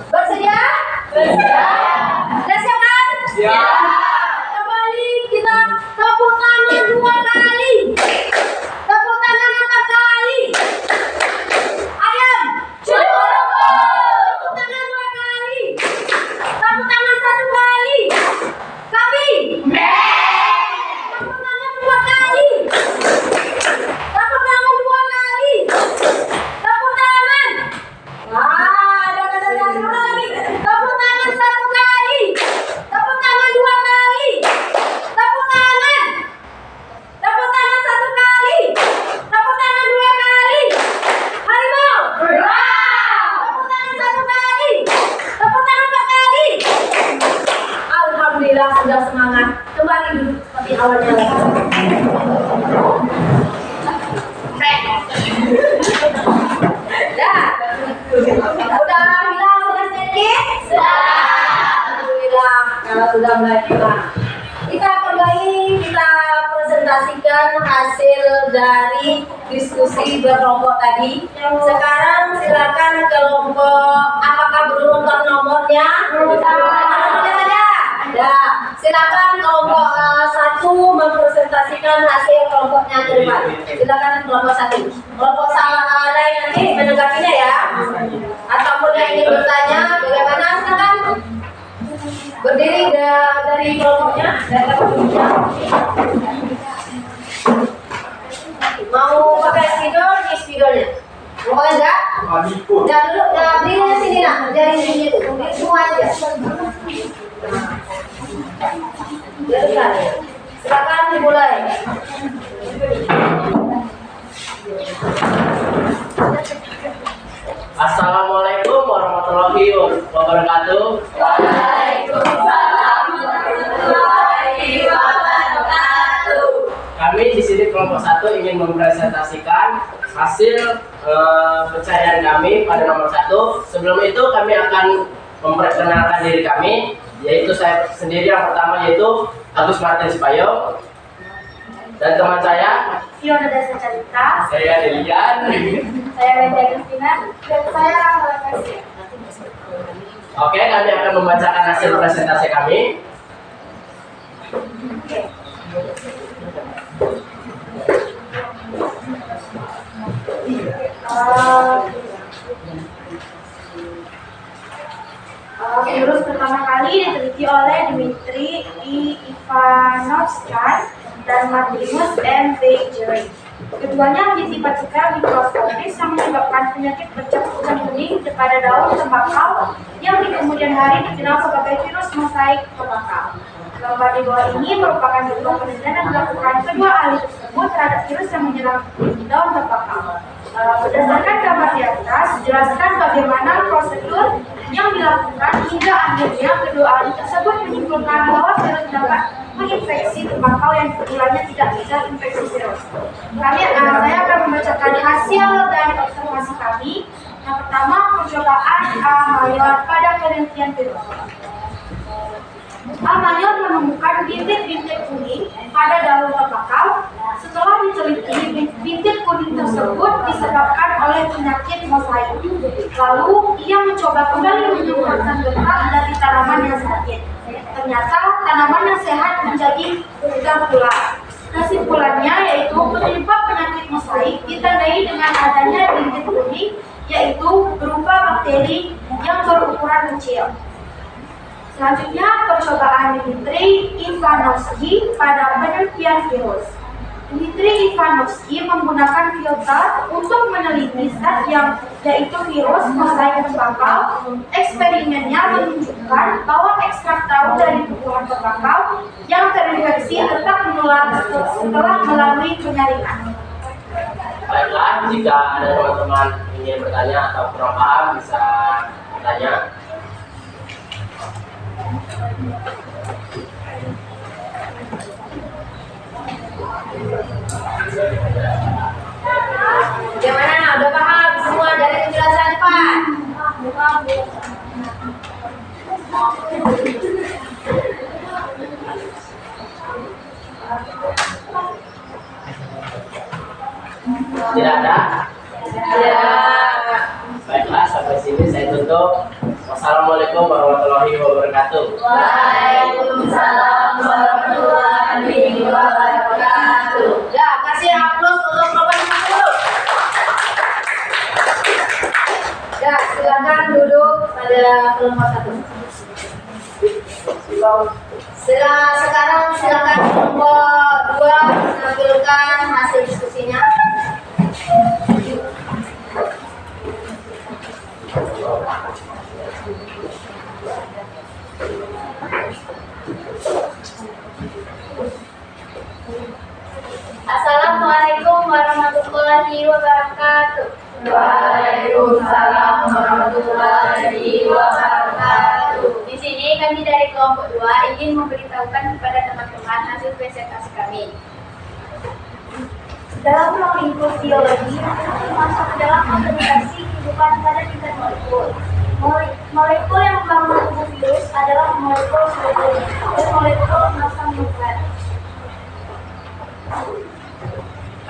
Bersedia? Bersedia. Sudah siap kan? Siap. Kembali kita tepuk tangan 2 kali. Tepuk tangan 4 kali. Ayam. Tepuk tangan 2 kali. Tepuk tangan 1 kali. Kambing. Tepuk tangan 2 kali. Tepuk tangan 2 kali. Tepuk tangan. Ada satu lagi. Tepuk tangan 1 kali. Tepuk tangan 2 kali. Tepuk tangan. Tepuk tangan 1 kali. Tepuk tangan 2 kali. Harimau. Tepuk tangan 1 kali. Tepuk tangan 4 kali. Alhamdulillah sudah semangat. Kembali duduk seperti awalnya lagi. Udah hilang sudah sedikit? Alhamdulillah kalau sudah mulai hilang. Kita kembali kita presentasikan hasil dari diskusi berkelompok tadi. Sekarang silakan kelompok apakah beruntung nomornya? Nomornya saja. Ya, silakan kelompok 1 mempresentasikan hasil kelompoknya ke depan. Silakan kelompok 1. Kelompok salah ada yang nanti menanggapinya ya. Ataupun yang ingin bertanya bagaimana silakan berdiri dari kelompoknya dari kelompoknya. Mau pakai spidol di spidolnya. Mau pakai enggak? Jangan dulu, berdiri di sini nak, dari sini tuh, berdiri semua aja. Silakan dimulai. Assalamualaikum warahmatullahi wabarakatuh. Waalaikumsalam warahmatullahi wabarakatuh. Kami di sini kelompok 1 ingin mempresentasikan hasil pencarian kami pada nomor 1. Sebelum itu kami akan memperkenalkan diri kami, yaitu saya sendiri yang pertama yaitu Agus Martin Sipayong dan teman saya Fiona Desa Carita, saya Lilian. saya Wendy Agustina, dan saya Rahma Kasih. Oke, kami akan membacakan hasil presentasi kami. Virus pertama kali diteliti oleh Dmitri Ivanovsky dan Martinus M. Berger. Keduanya mendeteksikan mikroskopis yang menyebabkan penyakit bercak kucing kuning pada daun tembakau yang di kemudian hari dikenal sebagai virus mosaik tembakau. Gambar di bawah ini merupakan bentuk penelitian yang dilakukan kedua ahli tersebut terhadap virus yang menyerang daun tembakau. Berdasarkan gambar di atas, jelaskan bagaimana prosedur yang dilakukan hingga akhirnya kedua ahli tersebut menyimpulkan bahwa virus dapat menginfeksi tembakau yang keduanya tidak bisa infeksi virus. Saya akan membacakan hasil dari observasi kami. Yang pertama, percobaan A. Mayor pada penelitian virus. A. Mayor menemukan bintik-bintik kuning pada daun tembakau. Setelah diteliti, bintik kuning tersebut disebabkan oleh penyakit mosaik. Lalu, ia mencoba kembali menyemprotkan getah dari tanaman yang sakit. Ternyata tanaman yang sehat menjadi berubah pula. Kesimpulannya yaitu penyebab penyakit mosaik ditandai dengan adanya bintik kuning, yaitu berupa bakteri yang berukuran kecil. Selanjutnya, percobaan Dmitri Ivanovsky pada penelitian virus. Dmitri Ivanovsky menggunakan filter untuk meneliti zat yang yaitu virus mosaik tembakau. Eksperimennya menunjukkan bahwa ekstrak daun dari tumbuhan tembakau yang terinfeksi tetap menular setelah melalui penyaringan. Baiklah, jika ada teman-teman ingin bertanya atau kurang paham bisa bertanya. Bagaimana? Udah paham semua dari penjelasan depan? Tidak ada? Ya. Baiklah, sampai sini saya tutup. Wassalamualaikum warahmatullahi wabarakatuh. Waalaikumsalam warahmatullahi wabarakatuh. Ya, kasih aplaus untuk kelompok 10. Ya, silakan duduk pada kelompok 1. Sekarang silakan kelompok 2 menampilkan hasil diskusinya. Assalamualaikum warahmatullahi wabarakatuh. Waalaikumsalam warahmatullahi wabarakatuh. Di sini kami dari kelompok 2 ingin memberitahukan kepada teman-teman hasil presentasi kami. Dalam ruang lingkup biologi, masuk ke dalam organisasi kehidupan pada tingkat molekul. Molekul yang membangun tubuh virus adalah molekul protein dan molekul massa nuklear.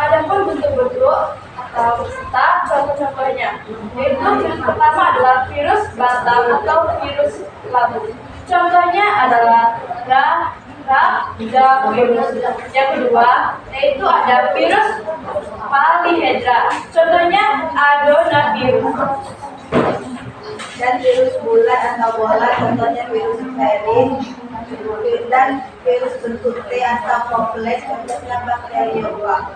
Adapun bentuk-bentuk atau peserta contoh-contohnya, yaitu virus pertama adalah virus Batam atau virus labu. Contohnya adalah virus. Yang kedua, yaitu ada virus Polyhedra. Contohnya adenovirus. Dan virus bulat atau bola, contohnya virus Verin, dan virus bentuk T atau kompleks, contohnya bakteriofa.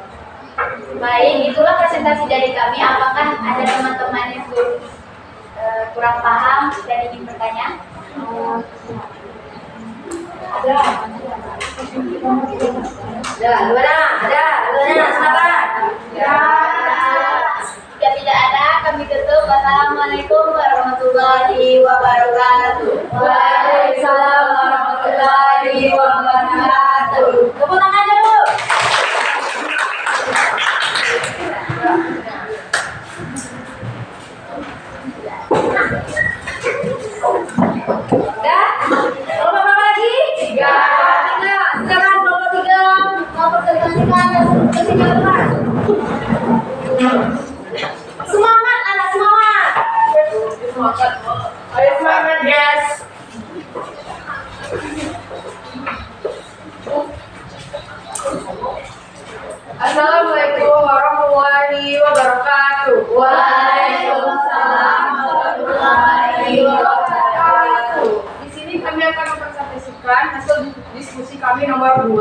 Baik, itulah presentasi dari kami. Apakah ada teman-teman yang kurang paham dan ingin bertanya? Ada, silakan. Jika tidak ada, kami tutup. Wassalamualaikum warahmatullahi wabarakatuh. Waalaikumsalam warahmatullahi wabarakatuh. Tepuk tangan dulu. Udah? Kelompok berapa lagi? 3. Silakan kelompok 3 mempresentasikan hasil kesehatan. Semangat anak, semangat. Ayo semangat guys. Assalamualaikum warahmatullahi wabarakatuh. Waalaikumsalam warahmatullahi wabarakatuh. Di sini kami akan mempresentasikan hasil diskusi kami nomor 2.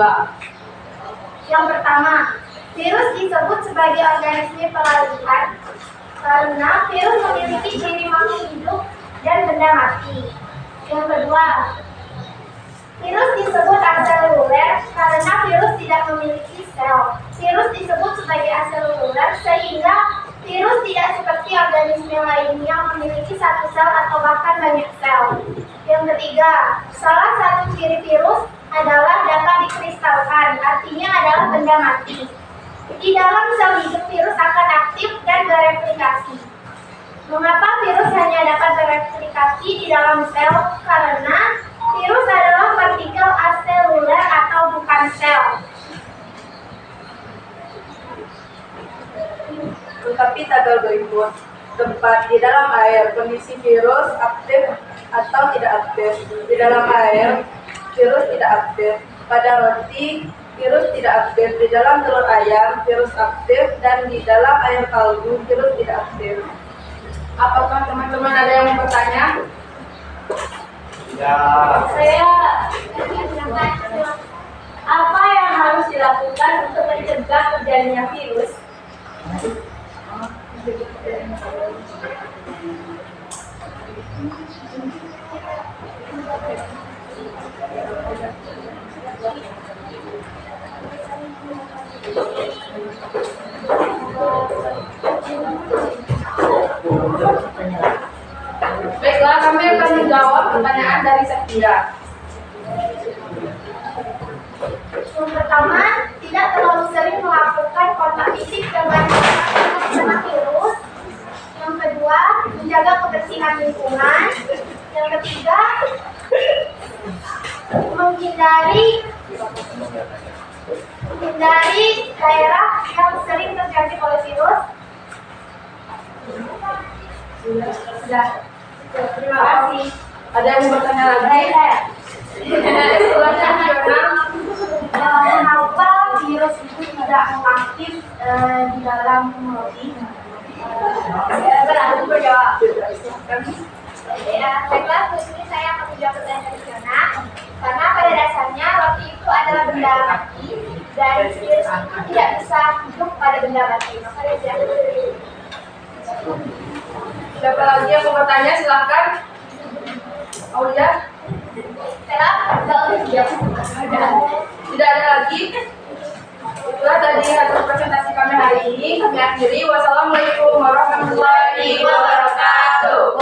Yang pertama, virus disebut sebagai organisme peralihan karena virus memiliki ciri makhluk hidup dan benda mati. Yang kedua, virus disebut aseluler karena virus tidak memiliki sel. Virus disebut sebagai aseluler sehingga virus tidak seperti organisme lain yang memiliki satu sel atau bahkan banyak sel. Yang ketiga, salah satu ciri virus adalah dapat dikristalkan, artinya adalah benda mati. Di dalam sel hidup virus akan aktif dan bereplikasi. Mengapa virus hanya dapat bereplikasi di dalam sel? Karena virus adalah partikel aseluler atau bukan sel. Tetapi tabel berikut tempat di dalam air kondisi virus aktif atau tidak aktif. Di dalam air virus tidak aktif. Pada roti virus tidak aktif. Di dalam telur ayam virus aktif, dan di dalam air kaldu virus tidak aktif. Apakah teman-teman ada yang mau bertanya? Ya. Saya apa yang harus dilakukan untuk mencegah terjadinya virus? Baiklah, kami akan menjawab pertanyaan dari Septia. Yang pertama, tidak terlalu sering melakukan kontak fisik dengan virus. Yang kedua, menjaga kebersihan lingkungan. Yang ketiga, menghindari daerah yang sering terjangkit oleh virus. Sudah. Terima kasih. Ada yang mau bertanya lagi? Kenapa virus itu tidak aktif di dalam roti? Aku berjawab. Ya, baiklah, ini saya akan menjawab pertanyaan dari Fiona. Karena pada dasarnya roti itu adalah benda mati dan virus itu tidak bisa hidup pada benda mati. Maka dia tidak bisa hidup. Siapa lagi yang mau bertanya? Silahkan. Aulia. Tidak ada lagi. Itulah tadi hasil presentasi kami hari ini. Kami akhiri. Wassalamualaikum warahmatullahi wabarakatuh.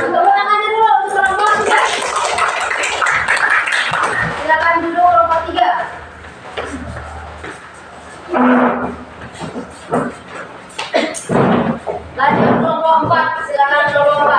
Tepuk tangan dulu untuk kelompok 3. Silakan duduk kelompok 3. Lanjut kelompok 4. Silakan kelompok 4.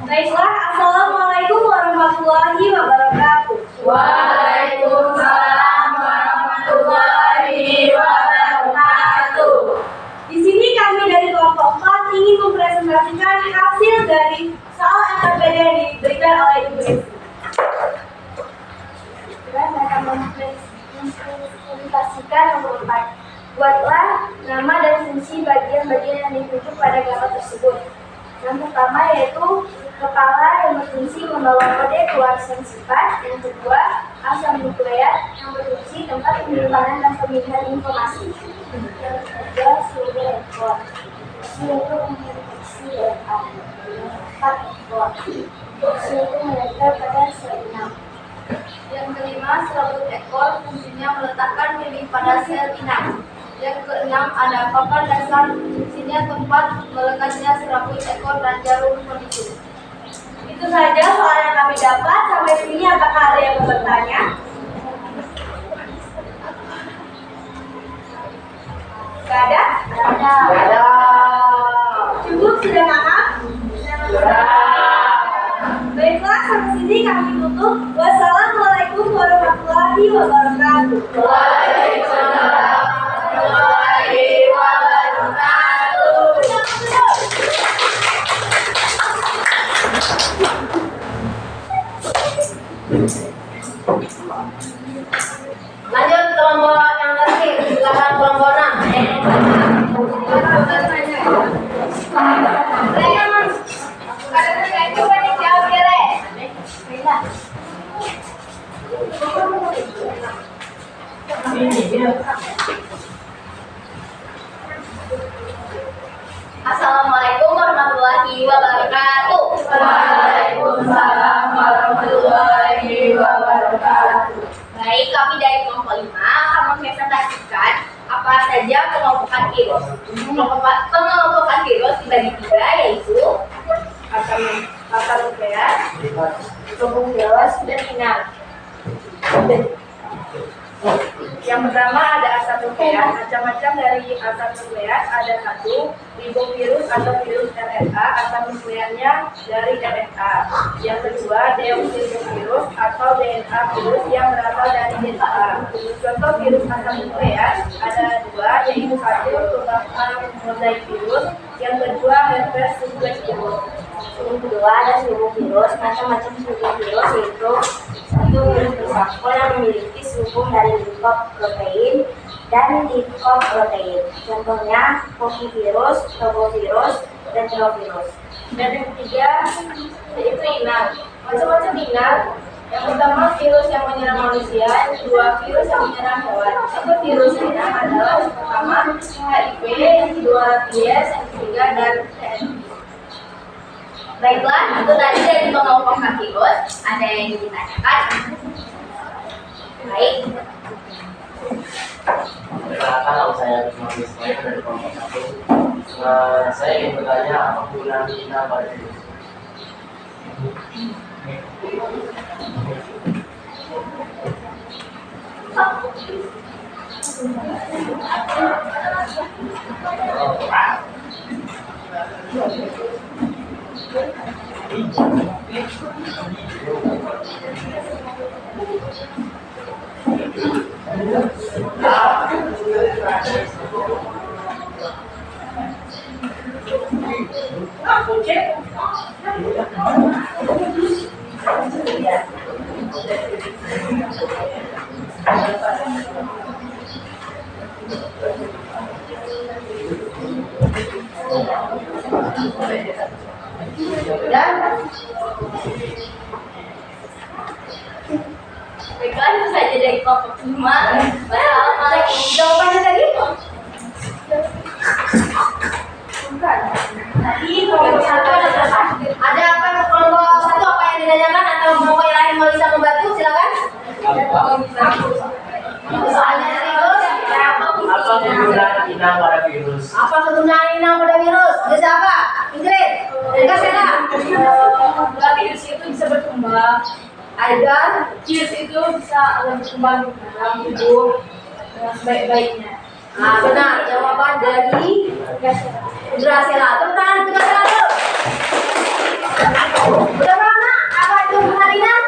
Baiklah, assalamualaikum warahmatullahi wabarakatuh. Waalaikumsalam warahmatullahi wabarakatuh. Di sini kami dari kelompok 4 ingin mempresentasikan hasil dari soal NKPD yang diberikan oleh Ibu Rizky. Saya akan mempresentasikan nomor 4. Buatlah nama dan fungsi bagian-bagian yang ditunjuk pada gambar tersebut. Yang pertama yaitu kepala yang berfungsi membawa kode keluar sifat. Yang kedua, asam nukleat yang berfungsi tempat penyimpanan dan pemilihan informasi. Yang ketiga, sumber ekor yaitu mendeteksi DNA. Empat ekor yaitu menempel pada sel inang. Yang kelima, serabut ekor fungsinya meletakkan diri pada sel inang. Yang keenam, ada papan dasar fungsinya tempat melekatnya serabut ekor dan jarum penicu. Itu saja soal yang kami dapat. Sampai sini apakah ada yang mau bertanya? Gak ada? Ada. Cukup sudah paham? Baiklah, sampai sini kami tutup. Wassalamualaikum warahmatullahi wabarakatuh. Waalaikumsalam warahmatullahi wabarakatuh. Lanjut kelompok yang terakhir. Silakan kelompok 6. Assalamualaikum warahmatullahi wabarakatuh. Waalaikumsalam warahmatullahi wabarakatuh. Baik, kami dari kelompok 5 akan mempresentasikan apa saja pengelompokan virus. Pengelompokan virus dibagi 3, yaitu Asam nukleat, tubuh virus dan inang. yang pertama ada asam nukleat. Macam-macam dari asam nukleat ada 1, ribovirus atau virus RNA. Asam nukleatnya dari RNA. Yang kedua, deoksiribovirus atau DNA virus yang berasal dari DNA. Contoh virus asam nukleat ada 2, yaitu 1 tubakal mozaik virus, yang kedua herpes simplex virus. Yang kedua ada seluruh virus. Macam-macam seluruh virus yaitu 1 virus bersangkul yang memiliki selubung dari glycoprotein dan glycoprotein. Contohnya pokivirus, robovirus, dan enterovirus. Dan yang ketiga yaitu inang. Macam-macam inang. Yang pertama virus yang menyerang manusia, yang kedua virus yang menyerang hewan. Satu virus inang adalah yang pertama HIV, yang kedua rabies, yang ketiga dan TNP. Baiklah, itu tadi dari pengelompokan virus. Ada yang ditanyakan? Baik. Perkenalkan, saya Lukman Ismail dari kelompok 1. Saya ingin bertanya apa gunanya Ina pada virus? Baiklah, itu saja dari kelompok 5. Jawabannya tadi? Bukan. Tadi kelompok 1 ada berapa? Ada apa kelompok 1 apa yang ditanyakan atau kelompok yang lain mau bisa membantu? Silakan. Soalnya tadi Gus, Apa kegunaan inang pada virus? apa kegunaan inang pada virus? Bisa apa? Ingrid, Kasela. Virus itu bisa berkembang. Agar Virus itu bisa berkembang dalam tubuh dengan sebaik-baiknya. nah, benar jawaban dari Kasela. Tepuk tangan untuk Kasela dulu. Udah paham nak? Apa itu kegunaan inang?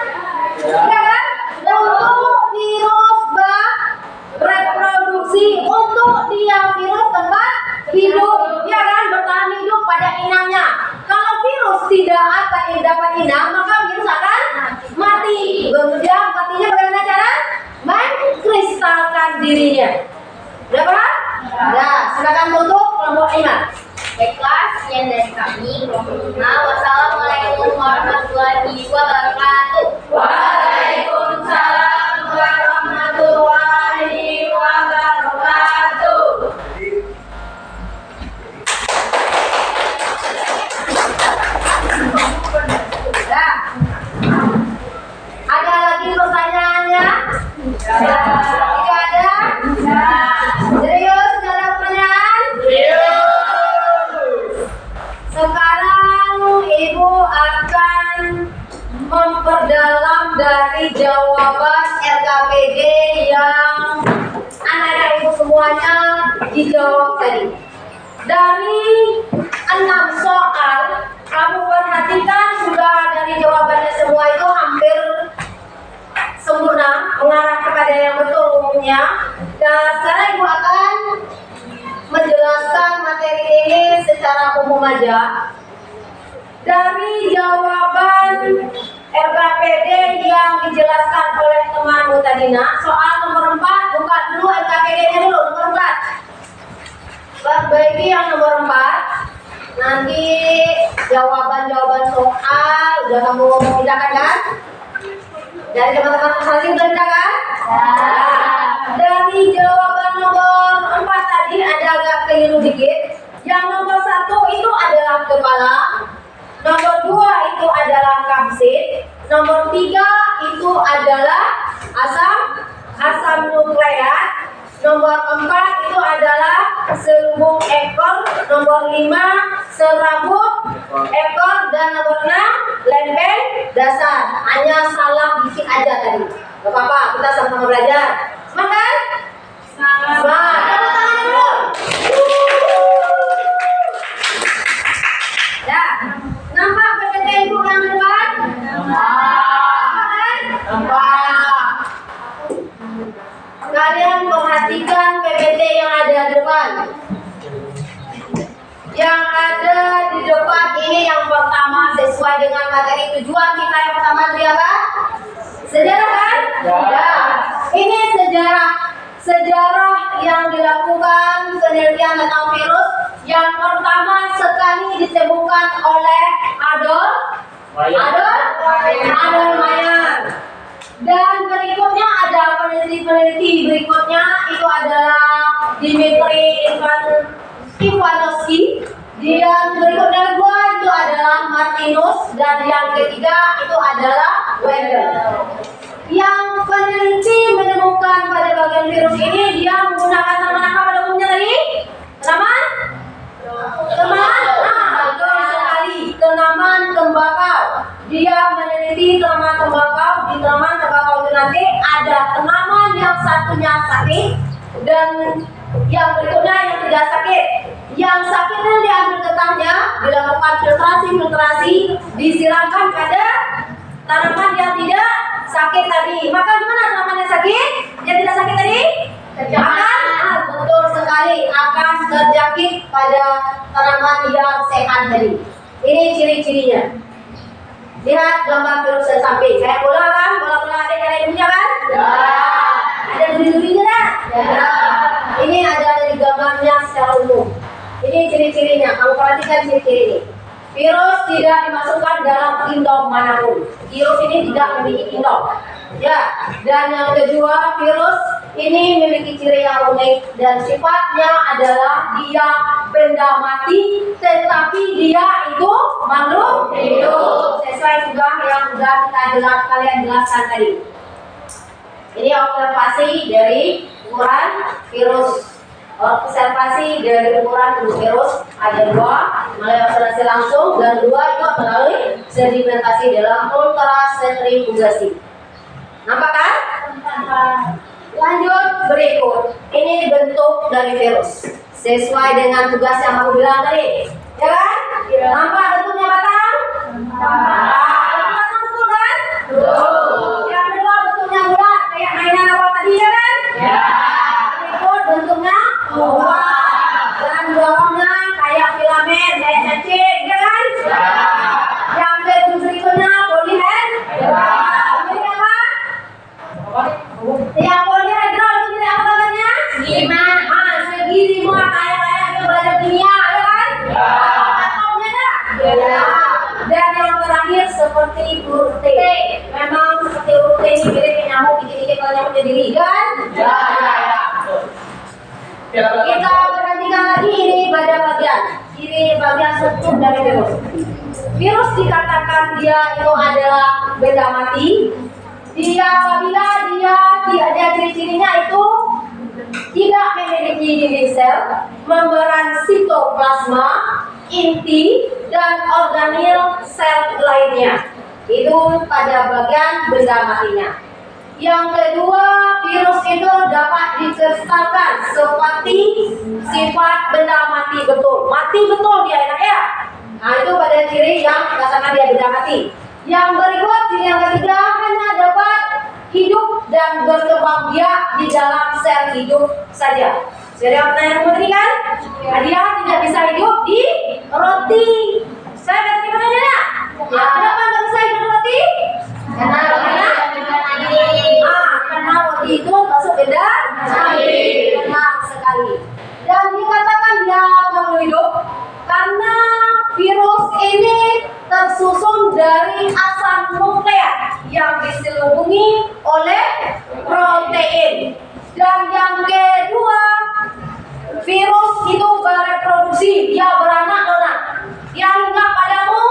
Iya kan? Untuk virus bereproduksi, untuk dia virus tempat hidup, ya kan, bertahan hidup pada inangnya. Kalau virus tidak akan dapat inang, maka virus akan mati. Kemudian matinya bagaimana cara? Mengkristalkan dirinya. Udah paham? Nah, silakan tutup kelompok 5. Baiklah, sekian dari kami kelompok 5. Wassalamualaikum warahmatullahi wabarakatuh. Waalaikumsalam warahmatullahi wabarakatuh. Ya. Ada lagi pertanyaannya? Tidak ada? Serius, tidak ada pertanyaan? Sekarang Ibu akan memperdalam dari jawaban RKPD yang anak-anak Ibu semuanya dijawab tadi. Dari 6 soal, kamu perhatikan sudah dari jawabannya semua itu hampir sempurna, mengarah kepada yang betul umumnya. Dan sekarang Ibu akan menjelaskan materi ini secara umum aja. Dari jawaban RKPD yang dijelaskan oleh temanmu tadi nak, soal nomor 4, buka dulu RKPD-nya dulu, nomor 4. Perbaiki yang nomor 4. Nanti jawaban-jawaban soal udah kamu pindahkan kan? Dari teman-teman masing udah pindah kan? Dari jawaban nomor 4 tadi ada agak keliru dikit. Yang nomor 1 itu adalah kepala, nomor 2 itu adalah kapsid, nomor 3 itu adalah asam nukleat, nomor 4 itu adalah selumbung ekor, nomor 5 serabut ekor, dan nomor 6 lempeng dasar. Hanya salah dikit aja tadi. Gak apa-apa, kita sama-sama belajar. Semangat? Semangat. Tepuk tangan dulu. Ya, nampak PPT Ibu yang depan? Nampak. Kalian perhatikan PPT yang ada di depan. Yang ada di depan ini yang pertama sesuai dengan materi tujuan kita yang pertama tadi apa? Sejarah kan? Ya. Ini sejarah yang dilakukan penelitian tentang virus yang pertama sekali ditemukan oleh Adolf Mayer. Dan berikutnya ada peneliti berikutnya itu adalah Dimitri Ivanovsky. Dan berikutnya kedua itu adalah Martinus, dan yang ketiga itu adalah Weber. Yang peneliti menemukan pada bagian virus ini dia menggunakan tanaman apa pada umumnya tadi? Tanaman? Betul sekali, tanaman tembakau. Dia meneliti tanaman tembakau. Di tanaman tembakau itu nanti ada tanaman yang satunya sakit dan yang berikutnya yang tidak sakit. Yang sakitnya diambil getahnya, dilakukan filtrasi, disiramkan pada tanaman yang tidak sakit tadi. Maka gimana namanya sakit? Yang tidak sakit tadi? Akan betul sekali akan terjangkit pada tanaman yang sehat tadi. Ini ciri-cirinya. Lihat gambar virus yang samping. Saya bola kan? Bola-bola ada punya kan? Ya. Ada duri-durinya kan? Ya. Ini ada dari gambarnya secara umum. Ini ciri-cirinya. Kamu perhatikan ciri-ciri ini. Virus tidak dimasukkan dalam indom manapun. Virus ini tidak memiliki indom. Ya. Dan yang kedua, virus ini memiliki ciri yang unik dan sifatnya adalah dia benda mati, tetapi dia itu makhluk hidup. Sesuai juga yang sudah kalian jelaskan tadi. Ini observasi dari ukuran virus. Observasi dari ukuran virus ada dua, melalui observasi langsung dan dua juga melalui sedimentasi dalam ultrasentrifugasi. Nampak kan? Lanjut berikut. Ini bentuk dari virus sesuai dengan tugas yang aku bilang tadi, ya kan? Ya. Nampak bentuknya batang? Batang betul kan? Betul. Yang kedua bentuknya bulat kayak mainan apa tadi ya kan? Ya. Berikut bentuknya oval dan dorongnya kayak filamen, kayak cacing, ya kan? Ya. Yang berikutnya polihen. Ya. Ini apa? Yang polihedral itu tidak apa namanya? Lima. Segi lima kayak kita belajar kimia, ya kan? Ya. Atomnya dah. Ya. Dan yang terakhir seperti huruf T. Memang seperti huruf T ini mirip nyamuk, dikit-dikit kalau nyamuk jadi kan? Ya. Kita perhatikan lagi ini pada bagian. Ini bagian struktur dari virus. Virus dikatakan dia itu adalah benda mati. Dia apabila dia tidak ada ciri-cirinya itu tidak memiliki dinding sel, membran sitoplasma, inti, dan organel sel lainnya. Itu pada bagian benda matinya. Yang kedua, virus itu dapat dikristalkan seperti sifat benda mati betul. Mati betul dia enak ya. Nah itu pada ciri yang dikatakan dia benda mati. Yang berikut, ciri yang ketiga hanya dapat hidup dan berkembang biak di dalam sel hidup saja. Jadi pertanyaan tadi kan? Dia tidak bisa hidup di roti. Saya berarti mana ya? Kenapa nggak bisa hidup di roti? Karena roti itu masuk benda mati. Benar sekali. Dan dikatakan dia makhluk hidup karena virus ini tersusun dari asam nukleat yang diselubungi oleh protein. Dan yang kedua, virus itu bereproduksi, dia beranak-anak. Yang hingga padamu,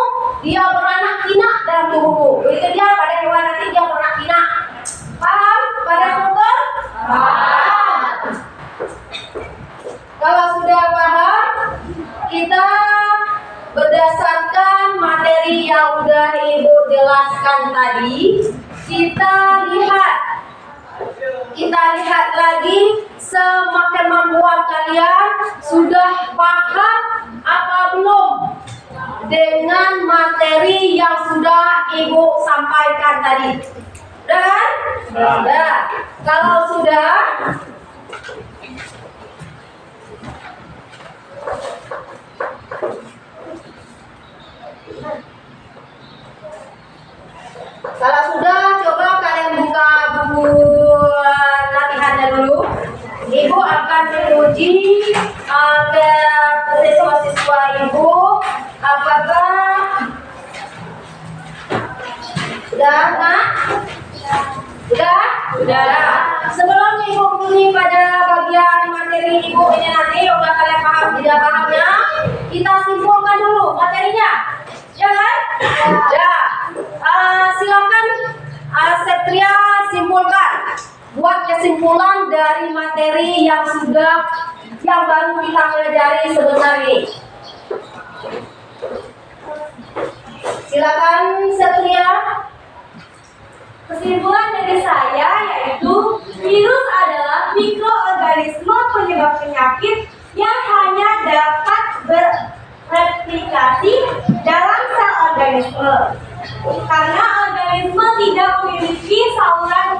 dia beranak pinak dalam tubuhmu. Begitu dia pada hewan nanti dia beranak pinak. Paham? Pada dokter? Paham. Kalau sudah paham, kita berdasarkan materi yang sudah Ibu jelaskan tadi, kita lihat lagi semakin membuat kalian sudah paham apa belum dengan materi yang sudah Ibu sampaikan tadi. Sudah kan? Sudah. Kalau sudah, coba kalian buka buku latihannya dulu. Ibu akan menguji siswa-siswa Ibu apakah sudah, nak? Sudah. Sebelum Ibu bunyi pada bagian materi Ibu ini nanti, udah kalian paham tidak pahamnya, kita simpulkan dulu materinya, ya kan? Ya. Silakan Septria simpulkan, buat kesimpulan dari materi yang baru kita pelajari sebentar ini. Silakan Septria. Kesimpulan dari saya yaitu virus adalah mikroorganisme penyebab penyakit yang hanya dapat berreplikasi dalam sel organisme. Karena organisme tidak memiliki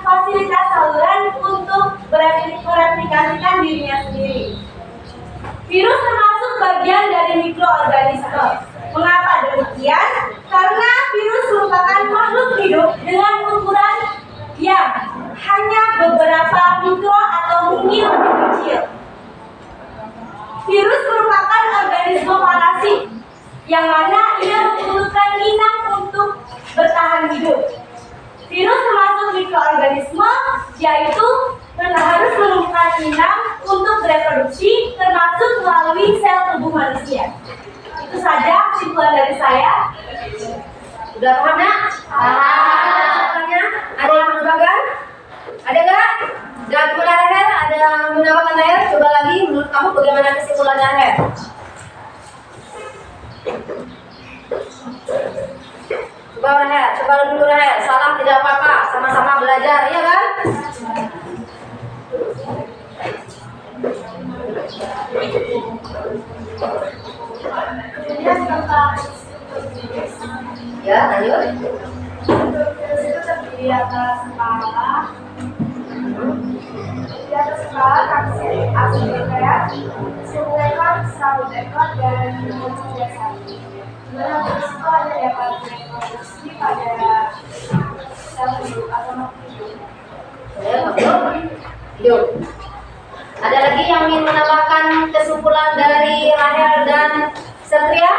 fasilitas saluran untuk mereplikasikan dirinya sendiri. Virus termasuk bagian dari mikroorganisme. Mengapa demikian? Karena virus merupakan makhluk hidup dengan ukuran yang hanya beberapa mikro atau mungkin lebih kecil. Virus merupakan organisme parasit yang mana ia membutuhkan inang untuk bertahan hidup. Virus termasuk mikroorganisme, yaitu harus menemukan inang untuk bereproduksi, termasuk melalui sel tubuh manusia. Itu saja kesimpulan dari saya. Udah paham nak? Paham. Ada yang menambahkan? Ada nggak? Dan kesimpulan akhir, ada menambahkan akhir? Coba lagi, menurut kamu bagaimana kesimpulan akhir? Coba dulu Rahel. Salah tidak apa-apa, sama-sama belajar, ya kan? Ya, lanjut. Itu terdiri atas kepala, di atas kepala aksi bergerak, 10 ekor, sabut ekor, dan 3 sapi. Sebenarnya virus itu hanya dapat bereproduksi pada sel hidup atau makhluk hidup. Hidup. Ada lagi yang ingin menambahkan kesimpulan dari Rahel dan Satria?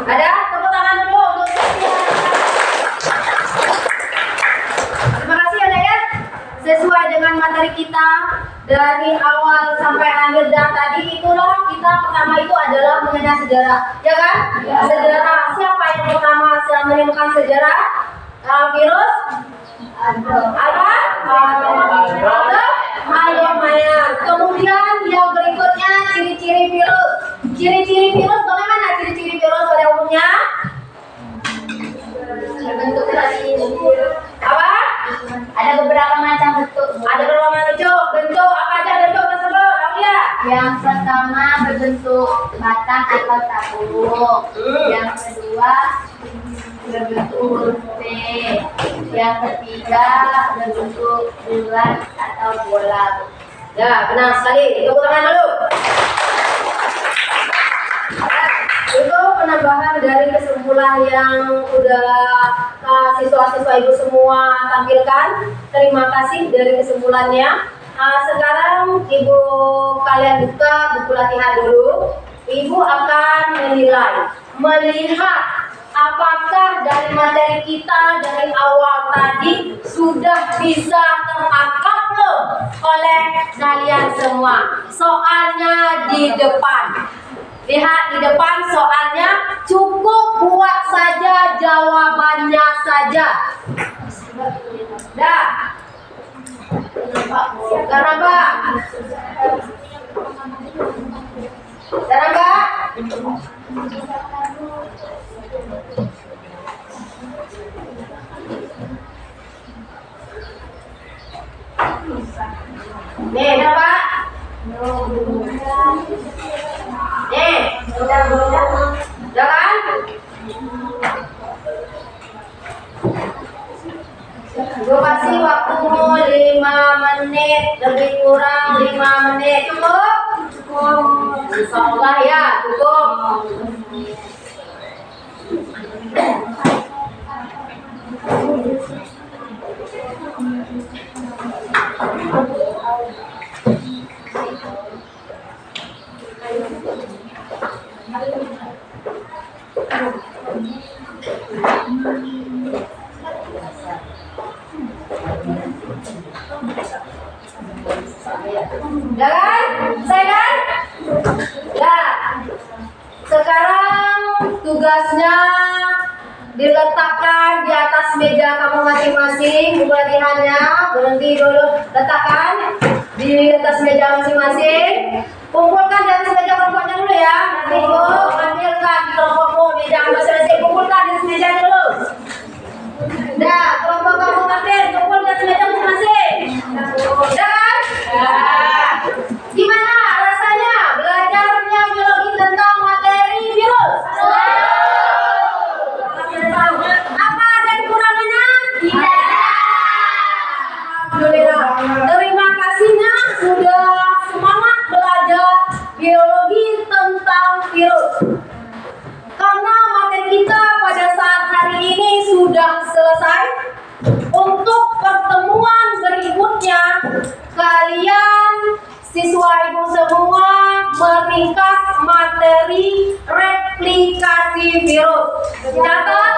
Ada? Tepuk tangan dulu untuk Satria. Terima kasih ya ya. Sesuai dengan materi kita dari awal sampai akhir dan tadi itulah kita pertama itu adalah mengenai sejarah, ya kan? Ya. Sejarah. Siapa yang pertama menemukan sejarah virus? Apa? Mayan. Kemudian yang berikutnya ciri-ciri virus. Ciri-ciri virus bagaimana? Ciri-ciri virus pada umumnya berbentuk tadi apa? Ada beberapa macam bentuk. Ada beberapa macam bentuk. Apa aja bentuk tersebut? Aulia. Yang pertama berbentuk batang atau tabung. Yang kedua berbentuk huruf P. Yang ketiga berbentuk bulat atau bola. Ya, benar sekali. Tepuk tangan dulu. Itu penambahan dari kesimpulan yang udah siswa-siswa ibu semua tampilkan. Terima kasih dari kesimpulannya. Sekarang ibu kalian buka buku latihan dulu. Ibu akan melihat apakah dari materi kita dari awal tadi sudah bisa tertangkap belum oleh kalian semua. Soalnya di depan. Lihat di depan soalnya, cukup buat saja jawabannya saja. Dah. Sekarang Mbak. Nih, dah Pak. Nih, udah kan? Gue kasih waktumu 5 menit, lebih kurang 5 menit. Cukup? Insyaallah ya, cukup. Ya kan? Saya kan? Ya. Sekarang tugasnya diletakkan di atas meja kamu masing-masing. Buku latihannya berhenti dulu. Letakkan di atas meja masing-masing. Kumpulkan di atas meja kelompoknya dulu ya. Nanti ibu ambilkan di kelompokmu meja masing-masing. Kumpulkan di atas meja dulu. Dah, kelompok kamu ambil kumpul di atas meja masing-masing. Dah kan? Ya. Gimana rasanya belajarnya biologi tentang materi virus? Apa ada kekurangannya? sudah selesai. Untuk pertemuan berikutnya, kalian siswa ibu semua meringkas materi replikasi virus. Catat